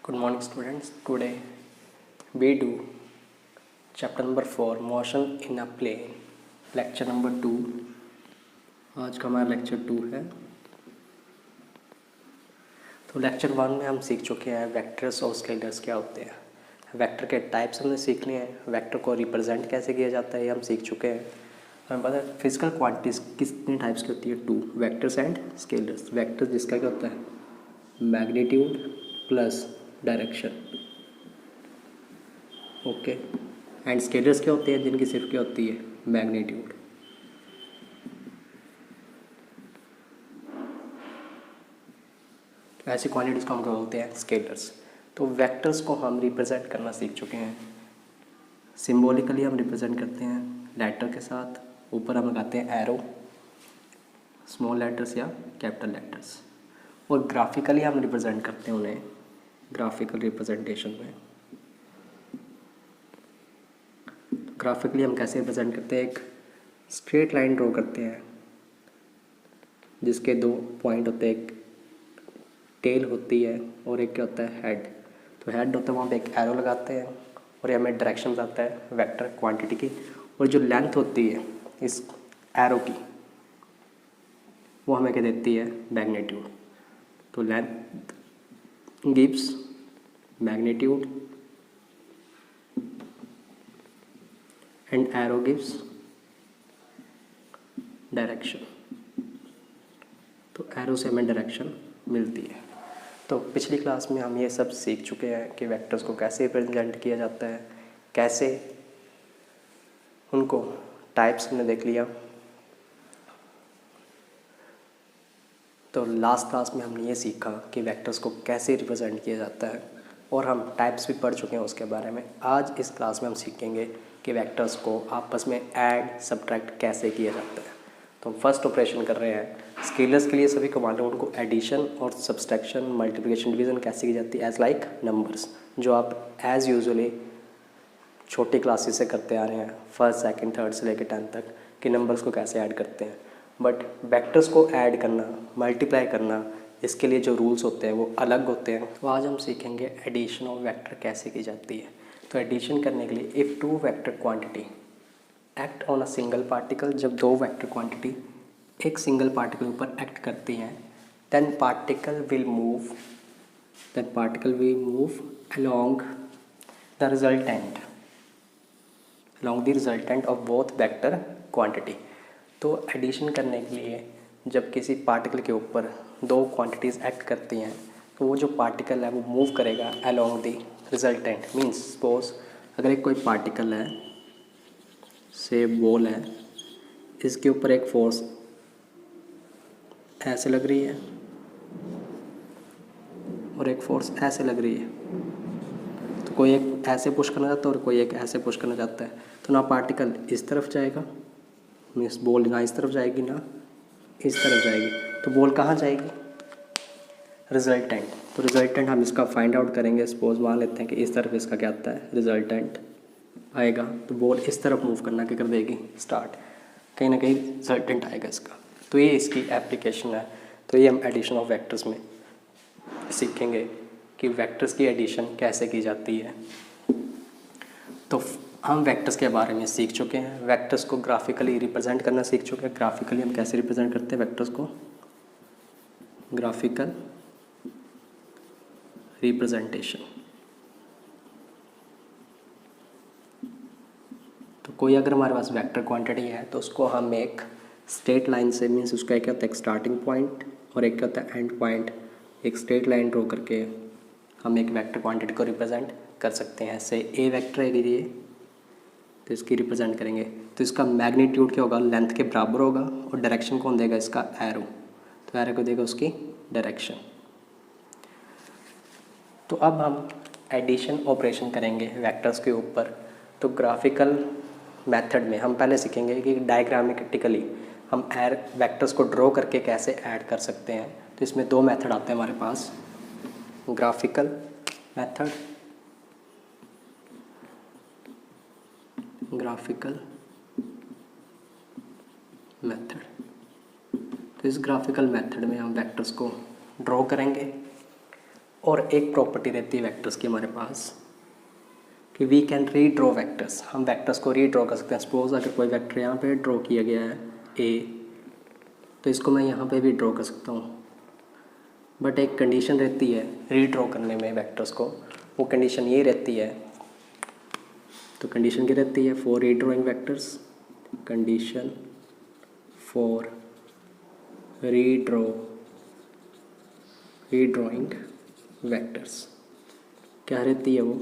Good morning students. Today we do chapter number 4 motion in a plane, lecture number 2. आज का हमारा lecture 2 है। तो लेक्चर 1 में हम सीख चुके हैं वेक्टर्स और स्केलर्स क्या होते हैं। वेक्टर के टाइप्स हमने सीख लिए हैं, वेक्टर को रिप्रेजेंट कैसे किया जाता है ये हम सीख चुके हैं। हमें पता है फिजिकल क्वांटिटीज कितने टाइप्स की होती है, 2 वेक्टर्स एंड स्केलर्स। वेक्टर्स जिसका क्या होता है magnitude plus direction, okay. And scalars क्या होते हैं जिनकी सिर्फ क्या होती है मैग्नीट्यूड। ऐसी क्वांटिटीज को हम क्या बोलते हैं स्केलर्स। तो वेक्टर्स को हम रिप्रेजेंट करना सीख चुके हैं। सिंबॉलिकली हम रिप्रेजेंट करते हैं लेटर के साथ, ऊपर हम लगाते हैं एरो, स्मॉल लेटर्स या कैपिटल लेटर्स। और ग्राफिकली हम रिप्रेजेंट करते हैं उन्हें ग्राफिकल रिप्रेजेंटेशन में। ग्राफिकली हम कैसे रिप्रेजेंट करते हैं, एक स्ट्रेट लाइन ड्रॉ करते हैं जिसके 2 पॉइंट होते हैं, एक टेल होती है और एक क्या होता है हेड। तो हेड होता है वहाँ पे एक एरो लगाते हैं और ये हमें डायरेक्शन बताता है वेक्टर क्वांटिटी की। और जो लेंथ होती है इस एरो की वो हमें क्या देती है मैग्नीट्यूड। तो length gives magnitude and arrow gives direction. तो एरो से हमें डायरेक्शन मिलती है। तो पिछली क्लास में हम ये सब सीख चुके हैं कि वेक्टर्स को कैसे रिप्रेजेंट किया जाता है, कैसे उनको टाइप्स हमने देख लिया। तो लास्ट क्लास में हमने ये सीखा कि वेक्टर्स को कैसे रिप्रेजेंट किया जाता है और हम टाइप्स भी पढ़ चुके हैं उसके बारे में। आज इस क्लास में हम सीखेंगे कि वेक्टर्स को आपस में ऐड सब्ट्रैक्ट कैसे किया जाता है। तो हम फर्स्ट ऑपरेशन कर रहे हैं स्केलर्स के लिए। सभी को मालूम है उनको एडिशन और सब्सट्रैक्शन, मल्टीप्लिकेशन, डिवीजन कैसे की जाती है एज लाइक नंबर्स, जो आप एज यूजुअली छोटी क्लासेस से करते आ रहे हैं, फर्स्ट सेकंड थर्ड से लेकर 10 तक कि नंबर्स को कैसे ऐड करते हैं। बट वेक्टर्स को ऐड करना, मल्टीप्लाई करना, इसके लिए जो रूल्स होते हैं वो अलग होते हैं। तो आज हम सीखेंगे एडिशन ऑफ वेक्टर कैसे की जाती है। तो एडिशन करने के लिए if 2 vector quantity act on a single particle, जब 2 वेक्टर क्वांटिटी एक सिंगल पार्टिकल ऊपर एक्ट करती हैं, then particle will move along the resultant of both vector quantity। तो एडिशन करने के लिए जब किसी पार्टिकल के ऊपर 2 क्वांटिटीज़ एक्ट करती हैं तो वो जो पार्टिकल है वो मूव करेगा along the resultant. Means suppose अगर एक कोई पार्टिकल है, से बॉल है, इसके ऊपर एक फोर्स ऐसे लग रही है और एक फोर्स ऐसे लग रही है। तो कोई एक ऐसे पुश करना चाहता है और कोई एक ऐसे पुश करना चाहता है। तो ना पार्टिकल इस तरफ जाएगा, मीन्स बॉल ना इस तरफ जाएगी ना इस तरफ जाएगी। तो बॉल कहाँ जाएगी रिजल्टेंट। तो रिजल्टेंट हम इसका फाइंड आउट करेंगे। सपोज मान लेते हैं कि इस तरफ इसका क्या आता है रिजल्टेंट आएगा, तो बॉल इस तरफ मूव करना क्या कर देगी स्टार्ट, कहीं ना कहीं रिजल्टेंट आएगा इसका। तो ये इसकी एप्लीकेशन है। तो ये हम एडिशन ऑफ वेक्टर्स में सीखेंगे कि वेक्टर्स की एडिशन कैसे की जाती है। तो हम वेक्टर्स के बारे में सीख चुके हैं, वेक्टर्स को ग्राफिकली रिप्रेजेंट करना सीख चुके हैं। ग्राफिकली हम कैसे रिप्रेजेंट करते हैं वेक्टर्स को, ग्राफिकल रिप्रेजेंटेशन। तो कोई अगर हमारे पास वेक्टर क्वांटिटी है तो उसको हम एक स्ट्रेट लाइन से, मीन्स उसका एक क्या होता है एक स्टार्टिंग पॉइंट और एक क्या होता है एंड पॉइंट, एक स्ट्रेट लाइन ड्रॉ करके हम एक वेक्टर क्वांटिटी को रिप्रेजेंट कर सकते हैं। ऐसे ए वेक्टर है ये, तो इसकी रिप्रेजेंट करेंगे तो इसका मैग्नीट्यूड क्या होगा लेंथ के बराबर होगा और डायरेक्शन कौन देगा इसका एरो। तो एरो को देगा उसकी डायरेक्शन। तो अब हम एडिशन ऑपरेशन करेंगे वेक्टर्स के ऊपर। तो ग्राफिकल मेथड में हम पहले सीखेंगे कि डायग्रामेटिकली हम वेक्टर्स को ड्रॉ करके कैसे ऐड कर सकते हैं। तो इसमें 2 मेथड आते हैं हमारे पास, ग्राफिकल मेथड, तो इस ग्राफिकल मेथड में हम वेक्टर्स को ड्रॉ करेंगे और एक प्रॉपर्टी रहती है वेक्टर्स की हमारे पास कि वी कैन रीड्रॉ वेक्टर्स, हम वेक्टर्स को रीड्रॉ कर सकते हैं। सपोज अगर कोई वेक्टर यहाँ पे ड्रॉ किया गया है ए, तो इसको मैं यहाँ पे भी ड्रॉ कर सकता हूँ, बट एक कंडीशन रहती है रीड्रॉ करने में वेक्टर्स को। वो कंडीशन ये रहती है, तो कंडीशन क्या रहती है for redrawing vectors, condition for redrawing vectors क्या रहती है वो,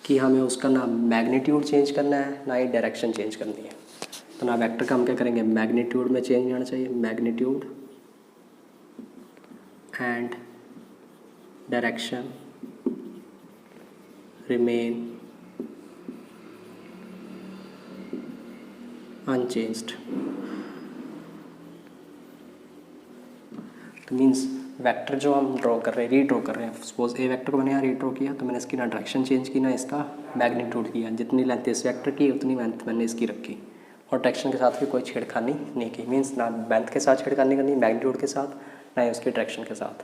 कि हमें उसका ना मैग्नीट्यूड चेंज करना है ना ही डायरेक्शन चेंज करनी है। तो ना वेक्टर का हम क्या करेंगे, मैग्नीट्यूड में चेंज होना चाहिए, magnitude and direction remain unchanged. तो मीन्स वेक्टर जो हम ड्रॉ कर रहे हैं, रीड्रॉ कर रहे हैं, सपोज ए वेक्टर को मैंने यहाँ रीड्रॉ किया, तो मैंने इसकी ना डायरेक्शन चेंज की ना इसका मैग्नीट्यूड किया, जितनी लेंथ इस वेक्टर की उतनी लेंथ मैंने इसकी रखी, और डायरेक्शन के साथ भी कोई छेड़खानी नहीं की। मीन्स ना लेंथ के साथ छेड़खानी करनी, मैग्नीट्यूड के साथ, ना ही उसकी डायरेक्शन के साथ।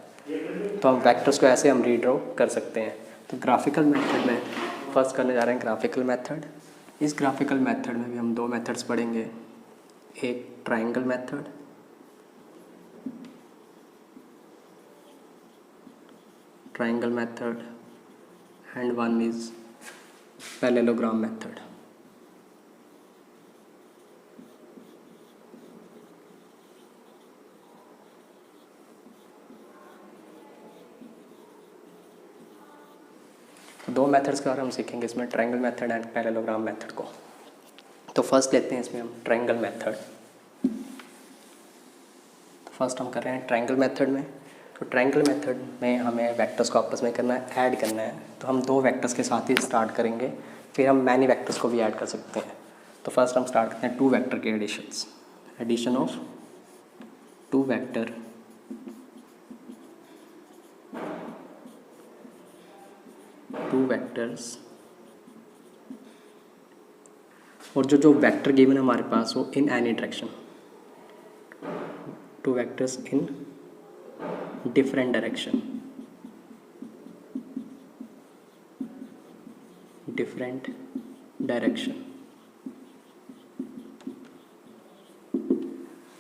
तो हम वेक्टर्स को ऐसे हम रीड्रॉ कर सकते हैं। तो ग्राफिकल मेथड में फर्स्ट करने जा रहे हैं ग्राफिकल मेथड। इस ग्राफिकल मेथड में भी हम दो मेथड्स पढ़ेंगे, एक triangle method and one is parallelogram method। तो दो मेथड्स के बारे में हम सीखेंगे इसमें, triangle method and parallelogram method को। तो फर्स्ट लेते हैं इसमें हम ट्रायंगल मेथड। तो फर्स्ट हम कर रहे हैं ट्रायंगल मेथड में। तो ट्रायंगल मेथड में हमें वेक्टर्स को आपस में करना है, ऐड करना है। तो हम दो वेक्टर्स के साथ ही स्टार्ट करेंगे, फिर हम मैनी वेक्टर्स को भी ऐड कर सकते हैं। तो फर्स्ट हम स्टार्ट करते हैं टू वेक्टर के additions, addition of two vector vectors. और जो वेक्टर गिवन है हमारे पास वो in any direction, two vectors in different direction,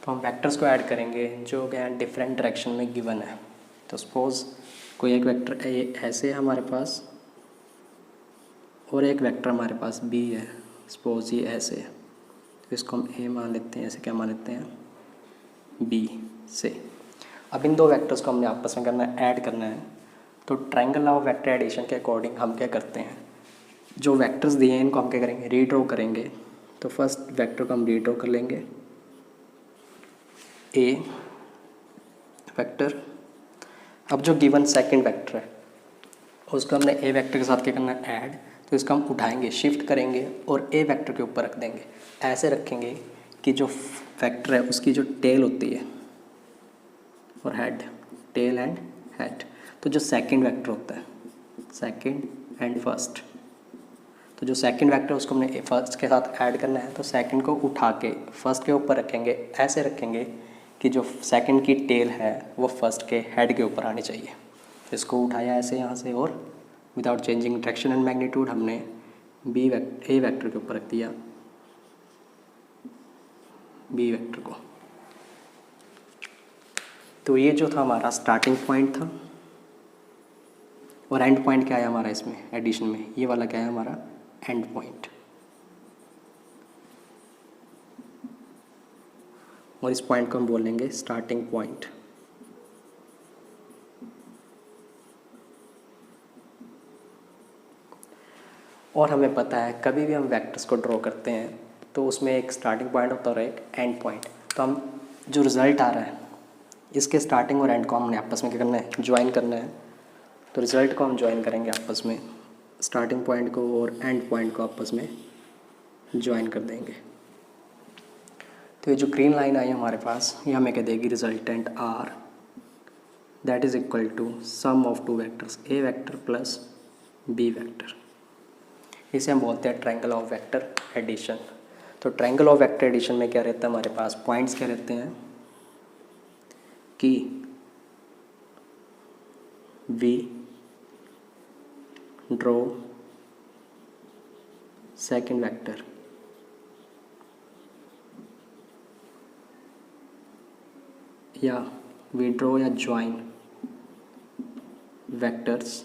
तो हम वेक्टर्स को ऐड करेंगे जो क्या डिफरेंट डायरेक्शन में गिवन है। तो सपोज कोई एक वेक्टर ऐसे है हमारे पास, और एक वेक्टर हमारे पास बी है, सपोज ये ऐसे है, तो इसको हम ए मान लेते हैं, ऐसे क्या मान लेते हैं बी से। अब इन दो वेक्टर्स को हमने आपस में करना है, ऐड करना है। तो triangle law of vector addition के अकॉर्डिंग हम क्या करते हैं, जो वेक्टर्स दिए हैं इनको हम क्या करेंगे, रीड्रॉ करेंगे। तो फर्स्ट वेक्टर को हम रीड्रॉ कर लेंगे, ए वेक्टर। अब जो गिवन सेकंड वेक्टर है उसको हमने ए वेक्टर के साथ क्या करना है, ऐड। तो इसको हम उठाएंगे, शिफ्ट करेंगे और ए वेक्टर के ऊपर रख देंगे। ऐसे रखेंगे कि जो वेक्टर है उसकी जो टेल होती है और हेड, टेल एंड हेड, तो जो सेकंड वेक्टर होता है, सेकंड एंड फर्स्ट, तो जो सेकंड वेक्टर है उसको हमने फर्स्ट के साथ ऐड करना है। तो सेकंड को उठा के फर्स्ट के ऊपर रखेंगे, ऐसे रखेंगे कि जो सेकंड की टेल है वो फर्स्ट के हेड के ऊपर आनी चाहिए। इसको उठाया ऐसे यहाँ से, और without changing direction and magnitude हमने ए वेक्टर के ऊपर रख दिया, बी वेक्टर को। तो ये जो था हमारा स्टार्टिंग पॉइंट था, और एंड पॉइंट क्या है हमारा इसमें एडिशन में, ये वाला क्या है हमारा एंड पॉइंट। और इस पॉइंट को हम बोलेंगे स्टार्टिंग पॉइंट। और हमें पता है कभी भी हम वेक्टर्स को ड्रॉ करते हैं तो उसमें एक स्टार्टिंग पॉइंट होता है और एक एंड पॉइंट। तो हम जो रिज़ल्ट आ रहा है इसके स्टार्टिंग और एंड को हमने आपस में क्या करना है, ज्वाइन करना है। तो रिज़ल्ट को हम ज्वाइन करेंगे आपस में, स्टार्टिंग पॉइंट को और एंड पॉइंट को आपस में ज्वाइन कर देंगे। तो ये जो ग्रीन लाइन आई हमारे पास, ये हमें क्या देगी, resultant R that is equal to sum of two vectors, A vector plus B vector. इसे हम बोलते हैं ट्रायंगल ऑफ वेक्टर एडिशन। तो ट्रायंगल ऑफ वेक्टर एडिशन में क्या रहता है हमारे पास, पॉइंट्स क्या रहते हैं, कि वी ड्रॉ सेकंड वेक्टर या वी ड्रॉ या join vectors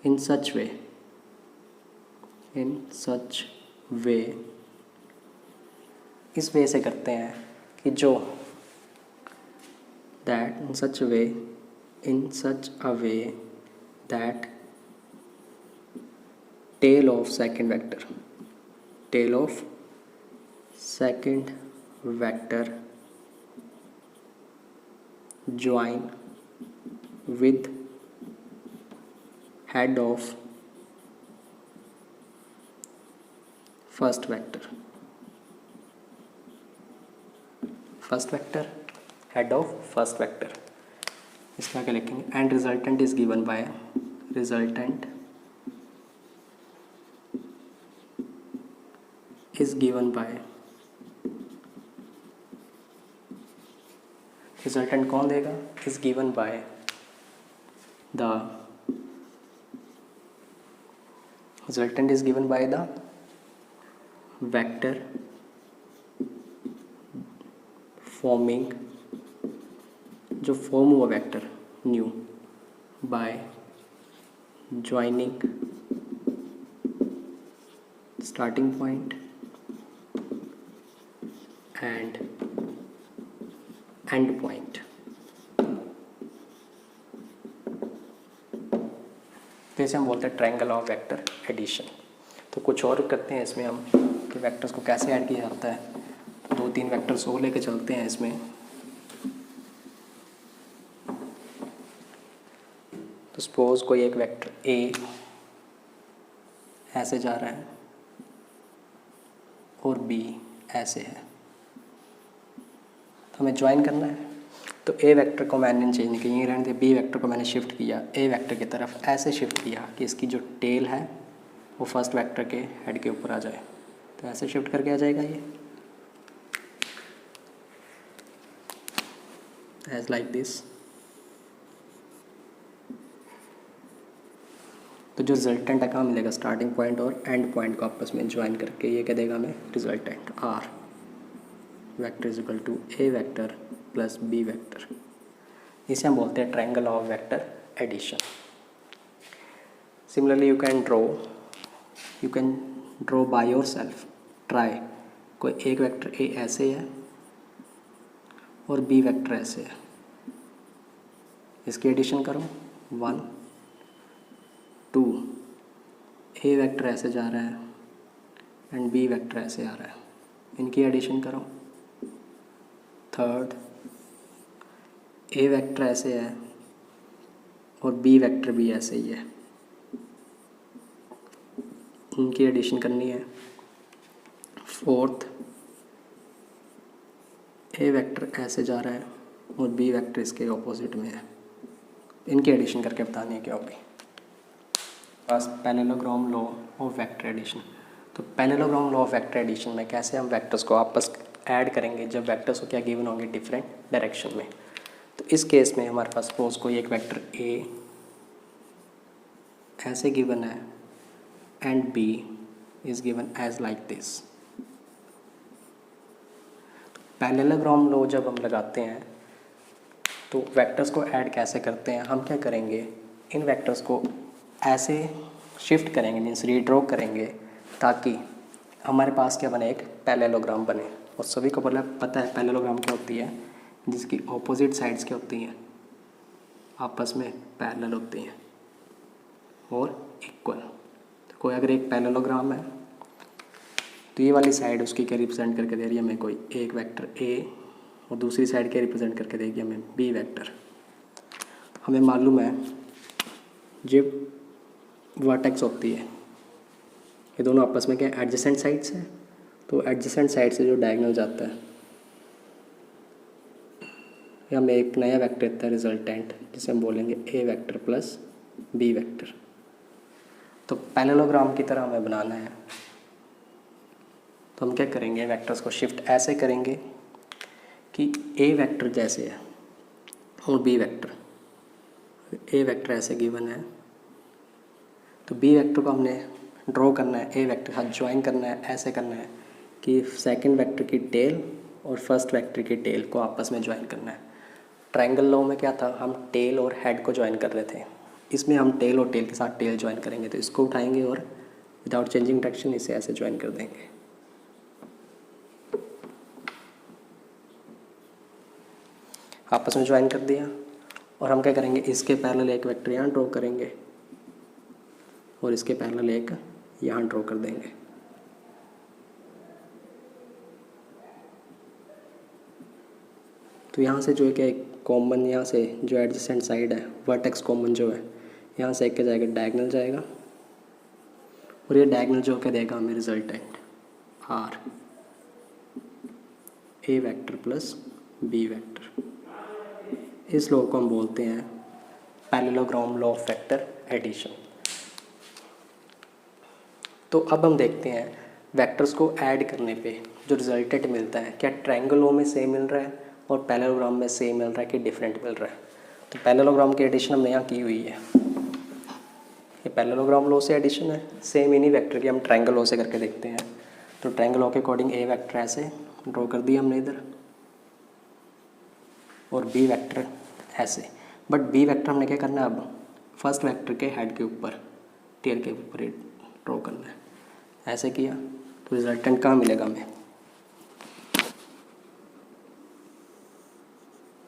in such way इस वे से करते हैं कि जो that in such a way that tail of second vector join with head of first vector head of first vector इसका क्या लिखेंगे and resultant is given bye resultant कौन देगा is given by the resultant is given by the vector forming जो form हुआ vector new by joining starting point and and point. तो इसे हम बोलते हैं ट्रायंगल ऑफ वेक्टर एडिशन। तो कुछ और करते हैं इसमें हम कि वेक्टर्स को कैसे ऐड किया जाता है। तो 2-3 वेक्टर्स और लेके चलते हैं इसमें। तो सपोज कोई एक वेक्टर ए ऐसे जा रहा है और बी ऐसे है, तो हमें ज्वाइन करना है। तो ए वेक्टर को मैंने चेंज नहीं किया, यहीं रहने दिया। बी वेक्टर को मैंने शिफ्ट किया ए वेक्टर की तरफ, ऐसे शिफ्ट किया कि इसकी जो टेल है वो फर्स्ट वेक्टर के हेड के ऊपर आ जाए। तो ऐसे शिफ्ट करके आ जाएगा ये एज लाइक दिस। तो जो रिजल्टेंट है कहाँ मिलेगा, स्टार्टिंग पॉइंट और एंड पॉइंट को आपस में ज्वाइन करके ये क्या देगा हमें resultant R vector is equal to A vector plus B vector. इसे हम बोलते हैं triangle of vector addition. Similarly you can draw by yourself. Try कोई एक वेक्टर ए ऐसे है और बी वेक्टर ऐसे है, इसकी एडिशन करो 1 2 ए वेक्टर ऐसे जा रहा है एंड बी वेक्टर ऐसे आ रहा है, इनकी एडिशन करो। थर्ड ए वेक्टर ऐसे है और बी वेक्टर भी ऐसे ही है, इनकी एडिशन करनी है। फोर्थ ए वेक्टर ऐसे जा रहा है और बी वेक्टर इसके ऑपोजिट में है, इनकी एडिशन करके बतानी है क्या होगी। बस parallelogram law of vector addition. तो parallelogram law of vector addition में कैसे हम वेक्टर्स को आपस ऐड करेंगे जब वेक्टर्स को क्या गिवन होंगे डिफरेंट डायरेक्शन में। तो इस केस में हमारे पास सपोज कोई एक वेक्टर ए ऐसे गिवन है and B is given as like this. Parallelogram law जब हम लगाते हैं तो वेक्टर्स को ऐड कैसे करते हैं, हम क्या करेंगे इन वेक्टर्स को ऐसे शिफ्ट करेंगे, मीन्स रीड्रॉ करेंगे, ताकि हमारे पास क्या बने एक पैरेललोग्राम बने। और सभी को पता है पैरेललोग्राम क्या होती है, जिसकी ऑपोजिट साइड्स क्या होती हैं आपस में पैरेलल होती हैं और इक्वल। तो कोई अगर एक पैरेललोग्राम है तो ये वाली साइड उसकी क्या रिप्रेजेंट करके दे रही है हमें कोई एक वेक्टर ए और दूसरी साइड क्या रिप्रेजेंट करके देगी हमें बी वेक्टर। हमें मालूम है जब वर्टेक्स होती है ये दोनों आपस में क्या एडजेसेंट साइड्स हैं, तो एडजेसेंट साइड से जो डायगोनल जाता है ये हमें एक नया वेक्टर देता है रिजल्टेंट, जिसे हम बोलेंगे ए वेक्टर प्लस बी वेक्टर। तो पैरेललोग्राम की तरह हमें बनाना है, तो हम क्या करेंगे वेक्टर्स को शिफ्ट ऐसे करेंगे कि ए वेक्टर जैसे है और बी वेक्टर, ए वेक्टर ऐसे गिवन है तो बी वेक्टर को हमने ड्रॉ करना है, ए वेक्टर के साथ ज्वाइन करना है, ऐसे करना है कि सेकंड वेक्टर की टेल और फर्स्ट वेक्टर की टेल को आपस में ज्वाइन करना है। ट्रायंगल लॉ में क्या था, हम टेल और हेड को ज्वाइन कर रहे थे, इसमें हम टेल और टेल के साथ टेल ज्वाइन करेंगे। तो इसको उठाएंगे और विदाउट चेंजिंग डायरेक्शन इसे ऐसे ज्वाइन कर देंगे। आपस में ज्वाइन कर दिया और हम क्या करेंगे, इसके पैरेलल एक वेक्टर यहाँ ड्रॉ करेंगे और इसके पैरेलल एक यहाँ ड्रॉ कर देंगे। तो यहाँ से जो है कि एक कॉमन, यहाँ से जो एडजेसेंट साइड है वर्टेक्स कॉमन जो है, यहाँ से एक क्या जाएगा, डायगोनल जाएगा और ये डायगोनल जो क्या देगा हमें, resultant R A vector plus B vector. इस लॉ को हम बोलते हैं parallelogram law of vector addition. तो अब हम देखते हैं वेक्टर्स को ऐड करने पे जो रिजल्टेंट मिलता है, क्या ट्रायंगल लॉ में सेम मिल रहा है और पैरेललोग्राम में सेम मिल रहा है कि डिफरेंट मिल रहा है। तो पैरेललोग्राम की एडिशन हमने यहाँ की हुई है, ये पैरेललोग्राम लॉ से एडिशन है। सेम इन्हीं वेक्टर की हम ट्रायंगल लॉ से करके देखते हैं। तो ट्रायंगल लॉ के अकॉर्डिंग ए वेक्टर ऐसे ड्रॉ कर दिया हमने इधर और बी वेक्टर ऐसे, बट बी वेक्टर हमने क्या करना है, अब फर्स्ट वेक्टर के हेड के ऊपर, टेल के ऊपर ड्रॉ करना है। ऐसे किया तो रिजल्टेंट कहाँ मिलेगा हमें,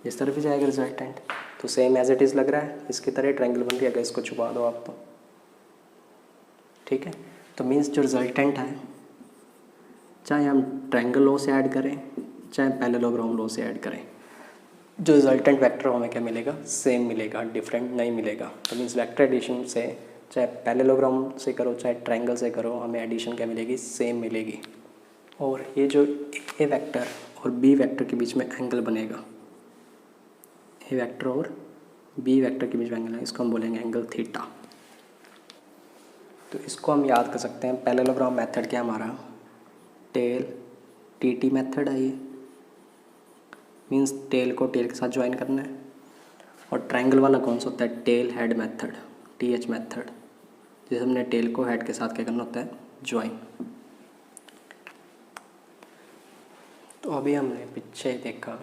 इस तरफ ही जाएगा रिजल्टेंट। तो सेम एज इट इज़ लग रहा है, इसकी तरह ट्रायंगल बन गया। अगर इसको छुपा दो आप तो ठीक है। तो मीन्स जो रिजल्टेंट है, चाहे हम ट्रायंगल लॉ से ऐड करें चाहे पैरेललोग्राम लॉ से ऐड करें, जो रिजल्टेंट वेक्टर हमें क्या मिलेगा, सेम मिलेगा, डिफरेंट नहीं मिलेगा। तो मीन्स वेक्टर एडिशन से चाहे पैरेललोग्राम से करो चाहे ट्रायंगल से करो, हमें एडिशन क्या मिलेगी, सेम मिलेगी। और ये जो ए वेक्टर और बी वेक्टर के बीच में एंगल बनेगा, ए वेक्टर और बी वेक्टर के बीच में एंगल है, इसको हम बोलेंगे एंगल थीटा। तो इसको हम याद कर सकते हैं, पैरेललोग्राम मेथड क्या हमारा, टेल टी मेथड है ये, मीन्स टेल को टेल के साथ ज्वाइन करना है। और ट्रायंगल वाला कौन सा होता है, tail head method, TH method, जिसे हमने टेल को हेड के साथ क्या करना होता है, ज्वाइन। तो अभी हमने पीछे देखा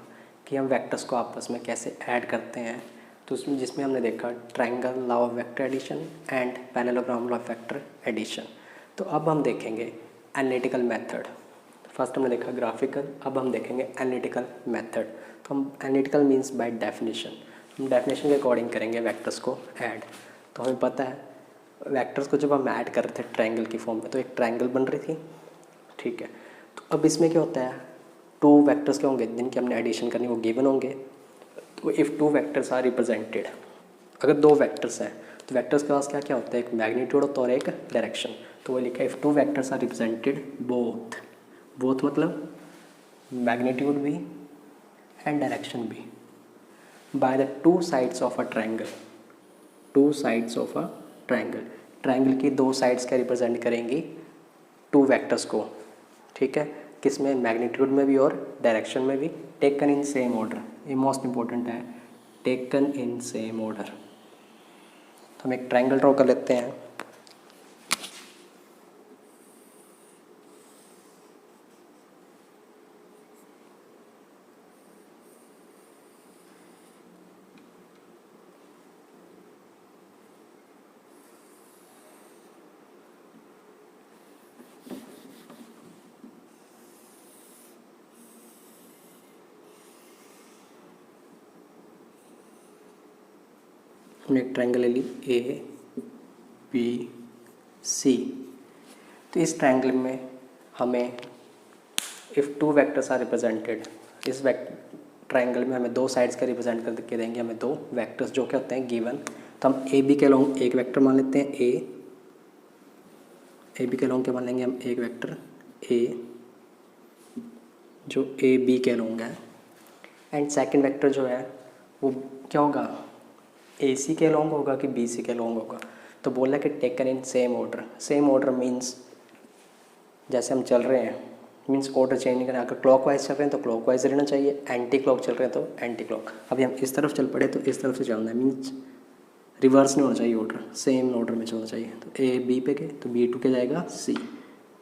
कि हम वेक्टर्स को आपस में कैसे ऐड करते हैं। तो उसमें जिसमें हमने देखा triangle law of vector addition and parallelogram law of vector addition. तो अब हम देखेंगे एनालिटिकल मेथड। फर्स्ट हमने देखा ग्राफिकल, अब हम देखेंगे एनालिटिकल मेथड। तो हम एनालिटिकल मीन्स बाय डेफिनेशन, हम डेफिनेशन के अकॉर्डिंग करेंगे वेक्टर्स को ऐड। तो हमें पता है वेक्टर्स को जब हम ऐड कर रहे थे ट्रायंगल की फॉर्म में, तो एक ट्रायंगल बन रही थी, ठीक है। तो अब इसमें क्या होता है, टू वेक्टर्स क्या होंगे जिनकी हमने एडिशन करनी, वो गिवन होंगे। तो if two vectors are represented, अगर दो वेक्टर्स हैं तो वेक्टर्स के पास क्या क्या होता है, एक मैग्नीट्यूड होता है और एक डायरेक्शन। तो वो लिखा है if two vectors are represented both, both मतलब मैग्नीट्यूड भी एंड डायरेक्शन भी, by the two sides of a triangle, two sides of a triangle, triangle की दो साइड्स क्या रिप्रेजेंट करेंगी, टू वेक्टर्स को, ठीक है। किसमें, मैग्नीट्यूड में भी और डायरेक्शन में भी, टेकन इन सेम ऑर्डर, ये मोस्ट इंपॉर्टेंट है, टेकन इन सेम ऑर्डर। तो हम एक ट्रायंगल ड्रॉ कर लेते हैं। हमने एक ट्रायंगल ले ली ABC। तो इस ट्रायंगल में हमें if two vectors are represented, इस ट्रायंगल में हमें दो साइड्स का रिप्रेजेंट करके देंगे हमें दो वेक्टर्स जो क्या होते हैं गिवन। तो हम AB के लॉन्ग एक वेक्टर मान लेते हैं AB के लॉन्ग क्या मान लेंगे हम, एक वेक्टर A जो AB के लॉन्ग है। एंड सेकंड वेक्टर जो है वो क्या होगा, AC के लॉन्ग होगा कि BC के लॉन्ग होगा। तो बोला कि taken in same order, same order means जैसे हम चल रहे हैं मीन्स ऑर्डर चेंज नहीं करना। अगर क्लॉकवाइज चल रहे हैं तो क्लॉकवाइज रहना चाहिए, एंटी क्लॉक चल रहे हैं तो एंटी क्लॉक। अभी हम इस तरफ चल पड़े तो इस तरफ से चलना है, मीन्स रिवर्स नहीं होना चाहिए ऑर्डर, सेम ऑर्डर में चलना चाहिए। तो ए बी पे गए तो बी टू के जाएगा सी,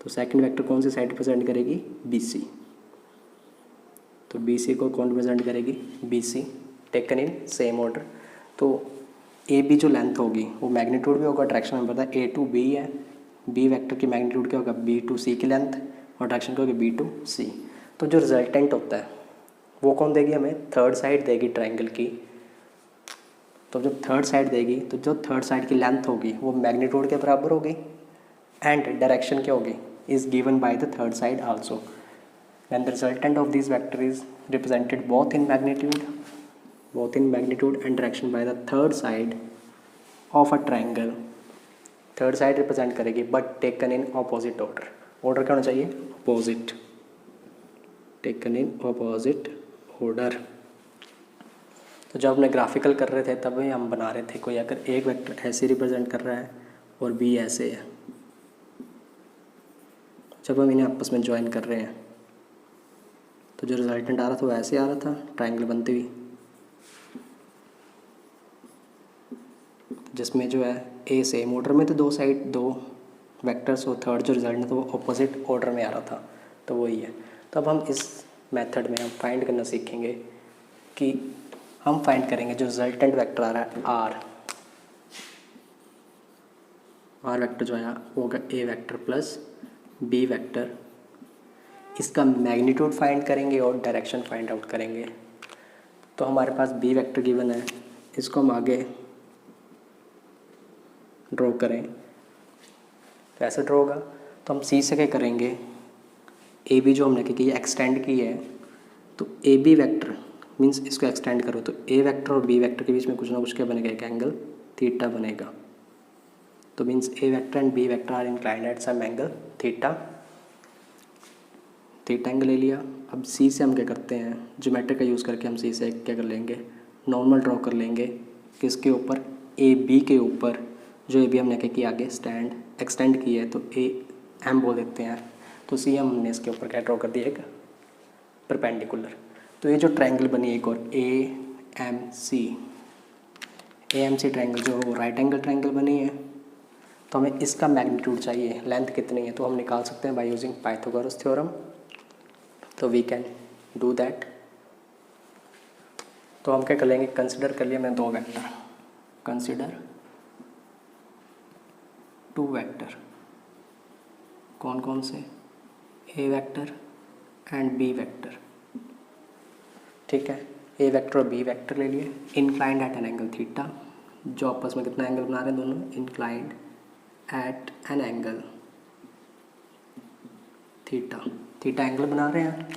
तो सेकंड वेक्टर कौन सी साइड रिप्रेजेंट करेगी, बी सी। तो बी सी को कौन रिप्रेजेंट करेगी, B C, taken in same order. तो ए बी जो लेंथ होगी वो मैग्नीट्यूड भी होगा, डायरेक्शन में पता है ए टू बी है, बी वेक्टर की मैग्नीट्यूड क्या होगा, बी टू सी की लेंथ, और डायरेक्शन क्या होगी, बी टू सी। तो जो रिजल्टेंट होता है वो कौन देगी हमें, थर्ड साइड देगी ट्रायंगल की। तो जब थर्ड साइड देगी तो जो थर्ड साइड की लेंथ होगी वो मैग्नीट्यूड के बराबर होगी, एंड डायरेक्शन क्या होगी, is given by the third side also. When the resultant of this vector is represented both in magnitude and direction by the third side of a triangle. Third side represent करेगी but taken in opposite order. Order क्या होना चाहिए, opposite, taken in opposite order. तो जब हमने graphical कर रहे थे तब भी हम बना रहे थे, कोई अगर एक वेक्टर ऐसे रिप्रेजेंट कर रहा है और बी ऐसे है, जब हम इन्हें आपस में ज्वाइन कर रहे हैं तो जो रिजल्टेंट आ रहा था वो ऐसे आ रहा था ट्रायंगल बनते हुए, जिसमें जो है ए सेम ऑर्डर में तो दो साइड दो वेक्टर्स, और थर्ड जो रिजल्ट था वो अपोजिट ऑर्डर में आ रहा था, तो वही है। तो अब हम इस मेथड में हम फाइंड करना सीखेंगे कि हम फाइंड करेंगे जो रिजल्टेंट वेक्टर आ रहा है आर वेक्टर जो है वो होगा A vector plus B vector, इसका मैग्नीट्यूड फाइंड करेंगे और डायरेक्शन फाइंड आउट करेंगे। तो हमारे पास बी वेक्टर गिवन है, इसको हम आगे ड्रॉ करें तो ऐसे ड्रॉ होगा। तो हम सी से क्या करेंगे, ए बी जो हमने क्या की एक्सटेंड की है, तो ए बी वेक्टर मीन्स इसको एक्सटेंड करो तो ए वेक्टर और बी वेक्टर के बीच में कुछ ना कुछ क्या बनेगा, एक एंगल थीटा बनेगा। तो means A vector and B vector are inclined at some angle theta angle ले लिया। अब सी से हम क्या करते हैं, ज्योमेट्री का यूज़ करके हम सी से क्या कर लेंगे, नॉर्मल ड्रॉ कर लेंगे किसके ऊपर, ए बी के ऊपर। जो ए बी हमने क्या किया आगे एक्सटेंड की है तो ए एम बोल देते हैं, तो सी एम हमने इसके ऊपर क्या ड्रॉ कर दिया, एक परपेंडिकुलर। तो ये जो ट्रायंगल बनी एक और ए एम सी ट्रायंगल जो वो राइट एंगल ट्रायंगल बनी है, तो हमें इसका मैग्नीट्यूड चाहिए, लेंथ कितनी है तो हम निकाल सकते हैं बाय यूजिंग पाइथागोरस थ्योरम। तो वी कैन डू दैट। तो हम क्या कर लेंगे, कंसिडर कर लिया मैंने दो वेक्टर, कंसिडर टू वेक्टर, कौन कौन से, A vector and B vector, ठीक है। ए वेक्टर और बी वेक्टर ले लिए, inclined at an angle theta, जो आपस में कितना एंगल बना रहे हैं दोनों, inclined at an angle theta angle बना रहे हैं।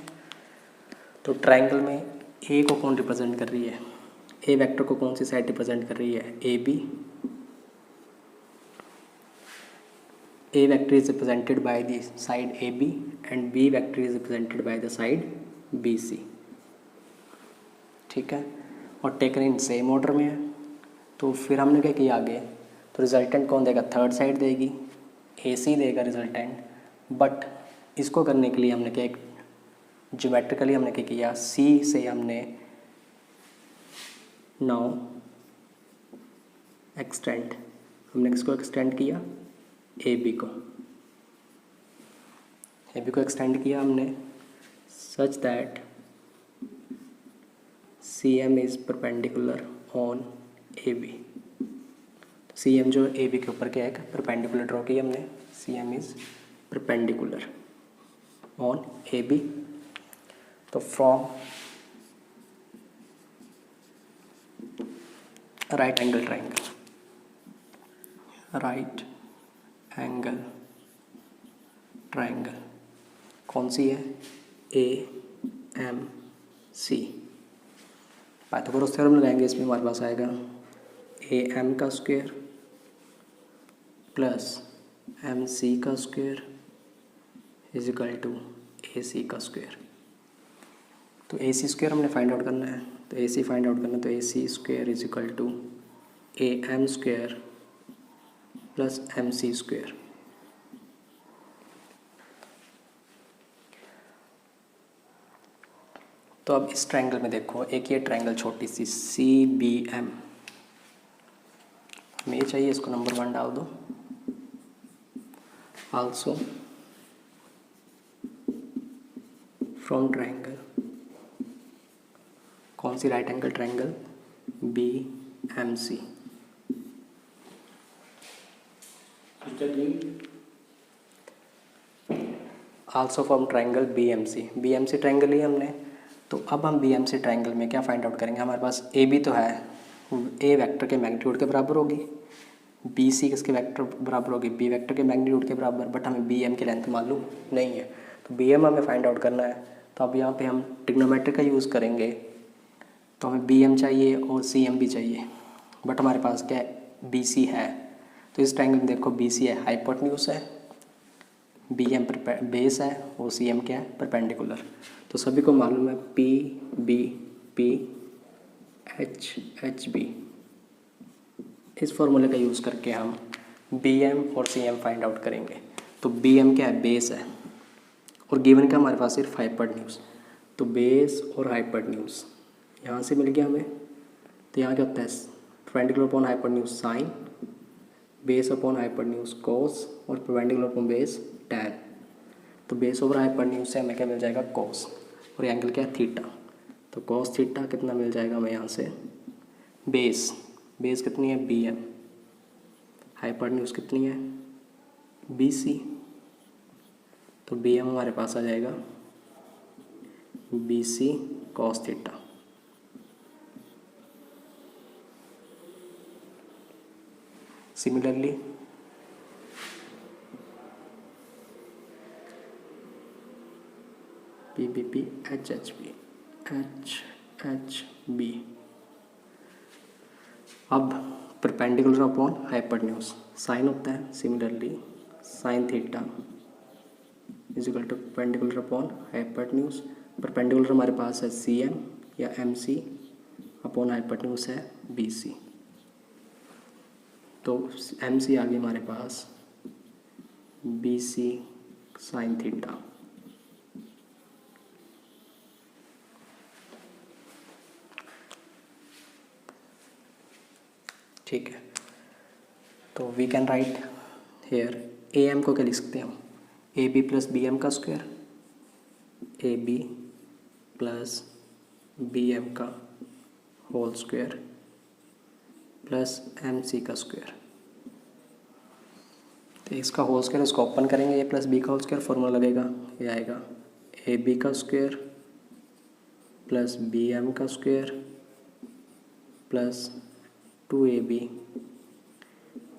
तो ट्रायंगल में ए को कौन रिप्रेजेंट कर रही है, ए वेक्टर को कौन सी साइड रिप्रेजेंट कर रही है, A B. A vector is represented by the side A B and B vector is represented by the side B C, ठीक है। और टेकन इन सेम ऑर्डर में है। तो फिर हमने क्या किया आगे, तो रिजल्टेंट कौन देगा, थर्ड साइड देगी, ए सी देगा रिजल्टेंट। बट इसको करने के लिए हमने क्या, एक ज्योमेट्रिकली हमने क्या किया, सी से हमने नाउ एक्सटेंड, हमने किसको एक्सटेंड किया, ए बी को एक्सटेंड किया हमने such that C M is perpendicular on A B. C M जो ए बी के ऊपर क्या है, परपेंडिकुलर ड्रॉ किया हमने, C M is perpendicular on A B. तो फ्रॉम राइट एंगल ट्रायंगल कौन सी है, A M C. Pythagoras theorem लगाएंगे, इसमें हमारे पास आएगा ए एम का स्क्वायर प्लस एम सी का square is equal to A C का स्क्वायर। तो ए सी स्क्वायर हमने फाइंड आउट करना है, तो ए सी फाइंड आउट करना है, तो A C square is equal to A M square plus M C square. तो अब इस ट्रायंगल में देखो, एक ये ट्रायंगल छोटी सी CBM, हमें ये चाहिए, इसको नंबर 1 डाल दो। आल्सो फ्रॉम ट्रायंगल, कौन सी, right angle triangle BMC। Also from triangle BMC triangle ही हमने। तो अब हम BMC ट्रायंगल में क्या फाइंड आउट करेंगे, हमारे पास AB तो है, A वेक्टर के मैग्नीट्यूड के बराबर होगी, BC किसके वेक्टर बराबर होगी, B वेक्टर के मैग्नीट्यूड के बराबर, बट हमें BM की लेंथ मालूम नहीं है, तो BM हमें फाइंड आउट करना है। तो अब यहाँ पे हम ट्रिग्नोमेट्री का यूज़ करेंगे, तो हमें BM चाहिए और CM भी चाहिए, बट हमारे पास क्या है, BC है। तो इस ट्रायंगल में देखो BC है, हाइपोटेन्यूज है, BM बेस है और CM क्या है, परपेंडिकुलर। तो सभी को मालूम है PB HB, इस फॉर्मूले का यूज़ करके हम BM और CM फाइंड आउट करेंगे। तो BM क्या है, बेस है, और गिवन का हमारे पास सिर्फ हाइपोटेन्यूज, तो बेस और हाइपोटेन्यूज यहाँ से मिल गया हमें। तो यहाँ क्या होता है, perpendicular upon hypotenuse sine, base upon hypotenuse cos, और परपेंडिकुलर अपॉन बेस टैन। तो बेस ओवर हाइपोटेन्यूज से हमें क्या मिल जाएगा, कोस, और एंगल क्या है, थीटा। तो कोस थीटा कितना मिल जाएगा हमें यहाँ से, बेस कितनी है, BM, हाइपोटेन्यूज कितनी है, BC। तो BM हमारे पास आ जाएगा BC cos theta. Similarly PBP HHB HHB। अब परपेंडिकुलर अपॉन हाइपोटेन्यूज साइन होता है, similarly sine theta is equal to perpendicular upon hypotenuse. Perpendicular हमारे पास है CM या MC, अपॉन हाइपोटेन्यूज है BC। तो MC आ गई हमारे पास BC साइन थीटा। ठीक है, तो we can write here AM को क्या लिख सकते हैं हम, AB प्लस BM का स्क्वायर, AB प्लस BM का होल स्क्वायर प्लस MC का स्क्वायर। तो इसका होल स्क्वायर इसको ओपन करेंगे, A प्लस B का होल स्क्वायर, फॉर्मूला लगेगा, ये आएगा AB का स्क्वायर प्लस BM का square plus 2AB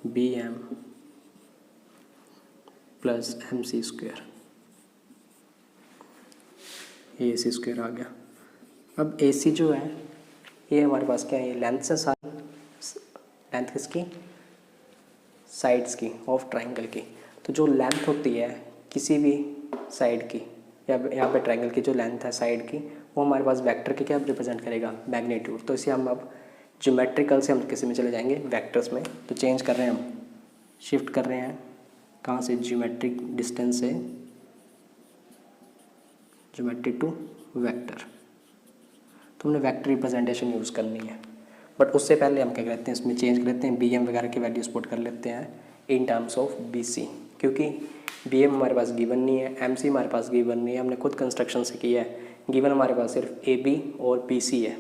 BM plus MC square, ये AC स्क्वायर आ गया। अब AC जो है ये हमारे पास क्या है, लेंथ से साइन, लेंथ किसकी, साइड्स की ऑफ ट्रायंगल की। तो जो लेंथ होती है किसी भी साइड की, या यहाँ पे ट्रायंगल की जो लेंथ है साइड की, वो हमारे पास वेक्टर के क्या रिप्रेजेंट करेगा, मैग्नीट्यूड। तो इसे हम अब ज्योमेट्रिकल से हम किसी में चले जाएंगे, वेक्टर्स में। तो चेंज कर रहे हैं हम, शिफ्ट कर रहे हैं कहाँ से, ज्योमेट्रिक डिस्टेंस से ज्योमेट्री टू वेक्टर। तो हमने वेक्टर रिप्रेजेंटेशन यूज़ करनी है, बट उससे पहले हम क्या करते हैं, इसमें चेंज कर लेते हैं, BM वगैरह की वैल्यूज पुट कर लेते हैं इन टर्म्स ऑफ BC, क्योंकि BM हमारे पास गिवन नहीं है, MC हमारे पास गिवन नहीं है, हमने खुद कंस्ट्रक्शन से किया है। गिवन हमारे पास सिर्फ AB और BC है।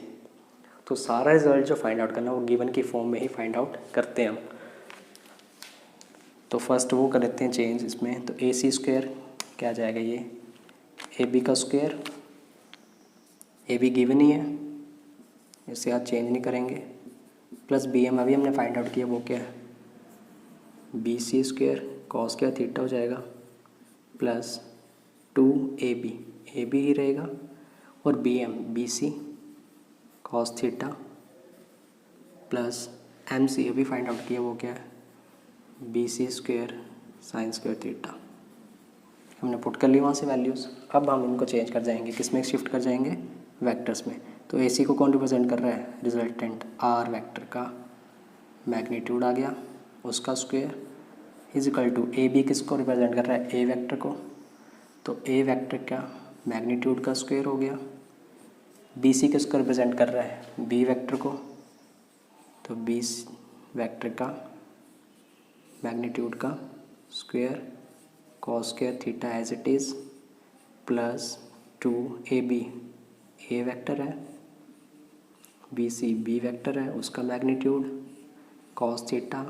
तो सारा रिजल्ट जो फाइंड आउट करना है वो गिवन की फॉर्म में ही फाइंड आउट करते हैं हम। तो फर्स्ट वो कर लेते हैं चेंज इसमें, तो AC स्क्वायर क्या आ जाएगा, ये AB का स्क्वायर, AB गिवन ही है, इससे आज चेंज नहीं करेंगे, प्लस BM अभी हमने फाइंड आउट किया, वो क्या है, BC स्क्वायर कॉस क्या थीटा हो जाएगा, प्लस 2AB, AB ही रहेगा, और BM BC cos theta, plus MC अभी फाइंड आउट किया, वो क्या है, BC square sine square theta. हमने पुट कर ली वहाँ से वैल्यूज़। अब हम इनको चेंज कर जाएंगे, किस में शिफ्ट कर जाएंगे, वेक्टर्स में। तो AC को कौन रिप्रेजेंट कर रहा है, रिजल्टेंट R वेक्टर का मैग्नीट्यूड आ गया, उसका square is equal to AB किसको रिप्रेजेंट कर रहा है, A वेक्टर को, तो A वेक्टर का मैग्नीट्यूड का स्क्वायर हो गया, बी सी किसको रिप्रेजेंट कर रहा है, बी वेक्टर को, तो बी वेक्टर का मैग्नीट्यूड का square cos square theta as it is plus 2ab A vector है, बी सी बी वेक्टर है, उसका magnitude cos theta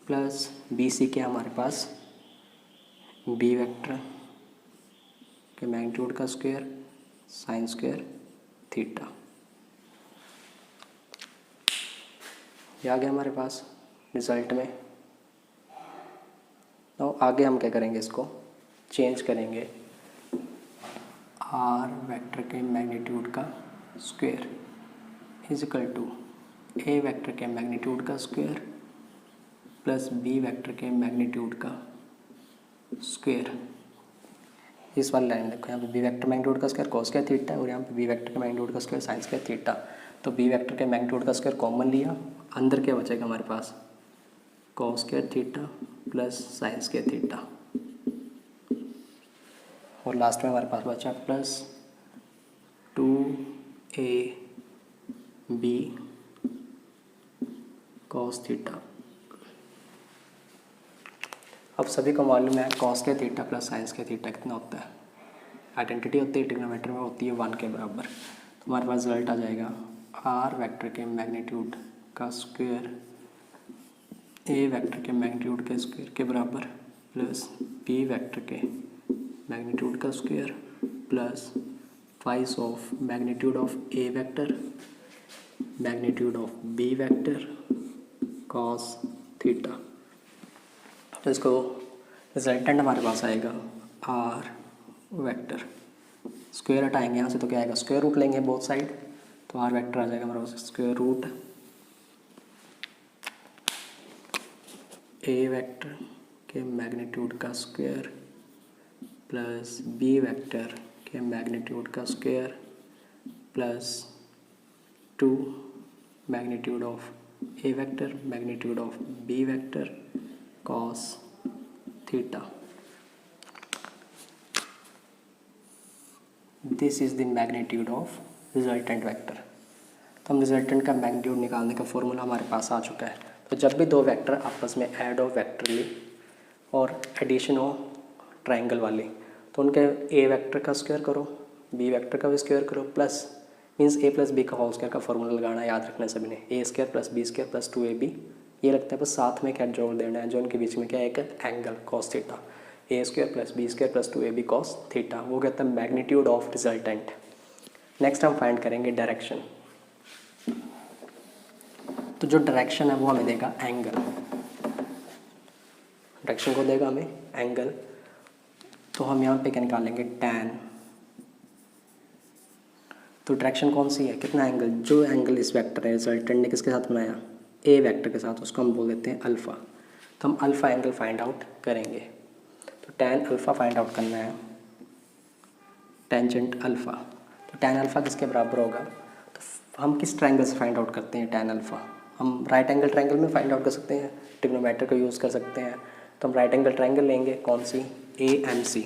plus B C के हमारे पास बी वेक्टर के मैग्नीट्यूड का स्क्वायर साइन स्क्वायर थीटा। ये आ गया हमारे पास रिजल्ट में। तो आगे हम क्या करेंगे, इसको चेंज करेंगे, आर वेक्टर के मैग्नीट्यूड का square equal to A vector के मैग्नीट्यूड का स्क्वायर प्लस बी वेक्टर के मैग्नीट्यूड का स्क्वायर। इस वाली लाइन देखो, यहाँ पे बी वेक्टर मैग्नीट्यूड का स्क्वायर कॉस स्क्वायर थीटा और यहाँ पे बी वेक्टर के मैग्नीट्यूड का स्क्वायर साइन स्क्वायर थीटा। तो बी वेक्टर के मैग्नीट्यूड का स्क्वायर कॉमन लिया, अंदर क्या बचेगा हमारे पास, cos square theta plus sign square theta, और लास्ट में हमारे पास बचा प्लस 2ab कॉस थीटा। अब सभी को मालूम है कॉस के थीटा प्लस साइंस के थीटा कितना होता है, आइडेंटिटी होती है ट्रिग्नोमेट्री में, होती है 1 के बराबर। तो हमारे पास रिजल्ट आ जाएगा आर वेक्टर के मैग्नीट्यूड का स्क्वायर ए वेक्टर के मैग्नीट्यूड के स्क्वायर के बराबर प्लस बी वेक्टर के मैग्नीट्यूड का square plus twice of magnitude of A vector magnitude of B vector cos theta. तो इसको रिजल्टेंट हमारे पास आएगा आर वेक्टर, स्क्वायर हटाएंगे यहाँ से तो क्या आएगा, स्क्वायर रूट लेंगे बोथ साइड, तो आर वेक्टर आ जाएगा हमारे पास स्क्वायर रूट ए वेक्टर के मैग्नीट्यूड का स्क्वायर प्लस बी वेक्टर के मैग्नीट्यूड का square plus 2 magnitude of A vector magnitude of B vector cos theta. This is the magnitude of resultant vector. तो हम रिजल्टेंट का मैग्नीट्यूड निकालने का formula हमारे पास आ चुका है। तो जब भी दो वेक्टर आपस में ऐड हो वेक्टरली और एडिशन हो ट्रायंगल वाली, तो उनके ए वेक्टर का स्क्वायर करो, बी वेक्टर का भी स्क्वायर करो, plus means A plus B का होल स्क्वायर का फॉर्मूला लगाना याद रखना सभी ने, A square plus B square plus 2ab। ये लगता है बस साथ में क्या जोड़ देना है, जो उनके बीच में क्या है, एक angle cos theta, A square plus B square plus 2ab cos theta, वो कहता है मैग्नीट्यूड ऑफ रिजल्टेंट। नेक्स्ट हम फाइंड करेंगे डायरेक्शन। तो जो डायरेक्शन है वो हमें देगा एंगल, डायरेक्शन को देगा हमें एंगल। तो हम यहाँ पे क्या निकालेंगे, टैन। तो डायरेक्शन कौन सी है, कितना एंगल, जो एंगल इस वेक्टर है रिजल्टेंट ने किसके साथ बनाया, ए वेक्टर के साथ, उसको हम बोल देते हैं अल्फ़ा। तो हम अल्फ़ा एंगल फाइंड आउट करेंगे। तो टैन अल्फ़ा फाइंड आउट करना है, टेंजेंट अल्फ़ा। तो टैन अल्फ़ा किसके बराबर होगा, तो हम किस ट्रायंगल से फाइंड आउट करते हैं टैन अल्फ़ा, हम राइट एंगल ट्रायंगल में फाइंड आउट कर सकते हैं, ट्रिग्नोमेट्री का यूज़ कर सकते हैं। तो हम राइट एंगल ट्रायंगल लेंगे, कौन सी, AMC।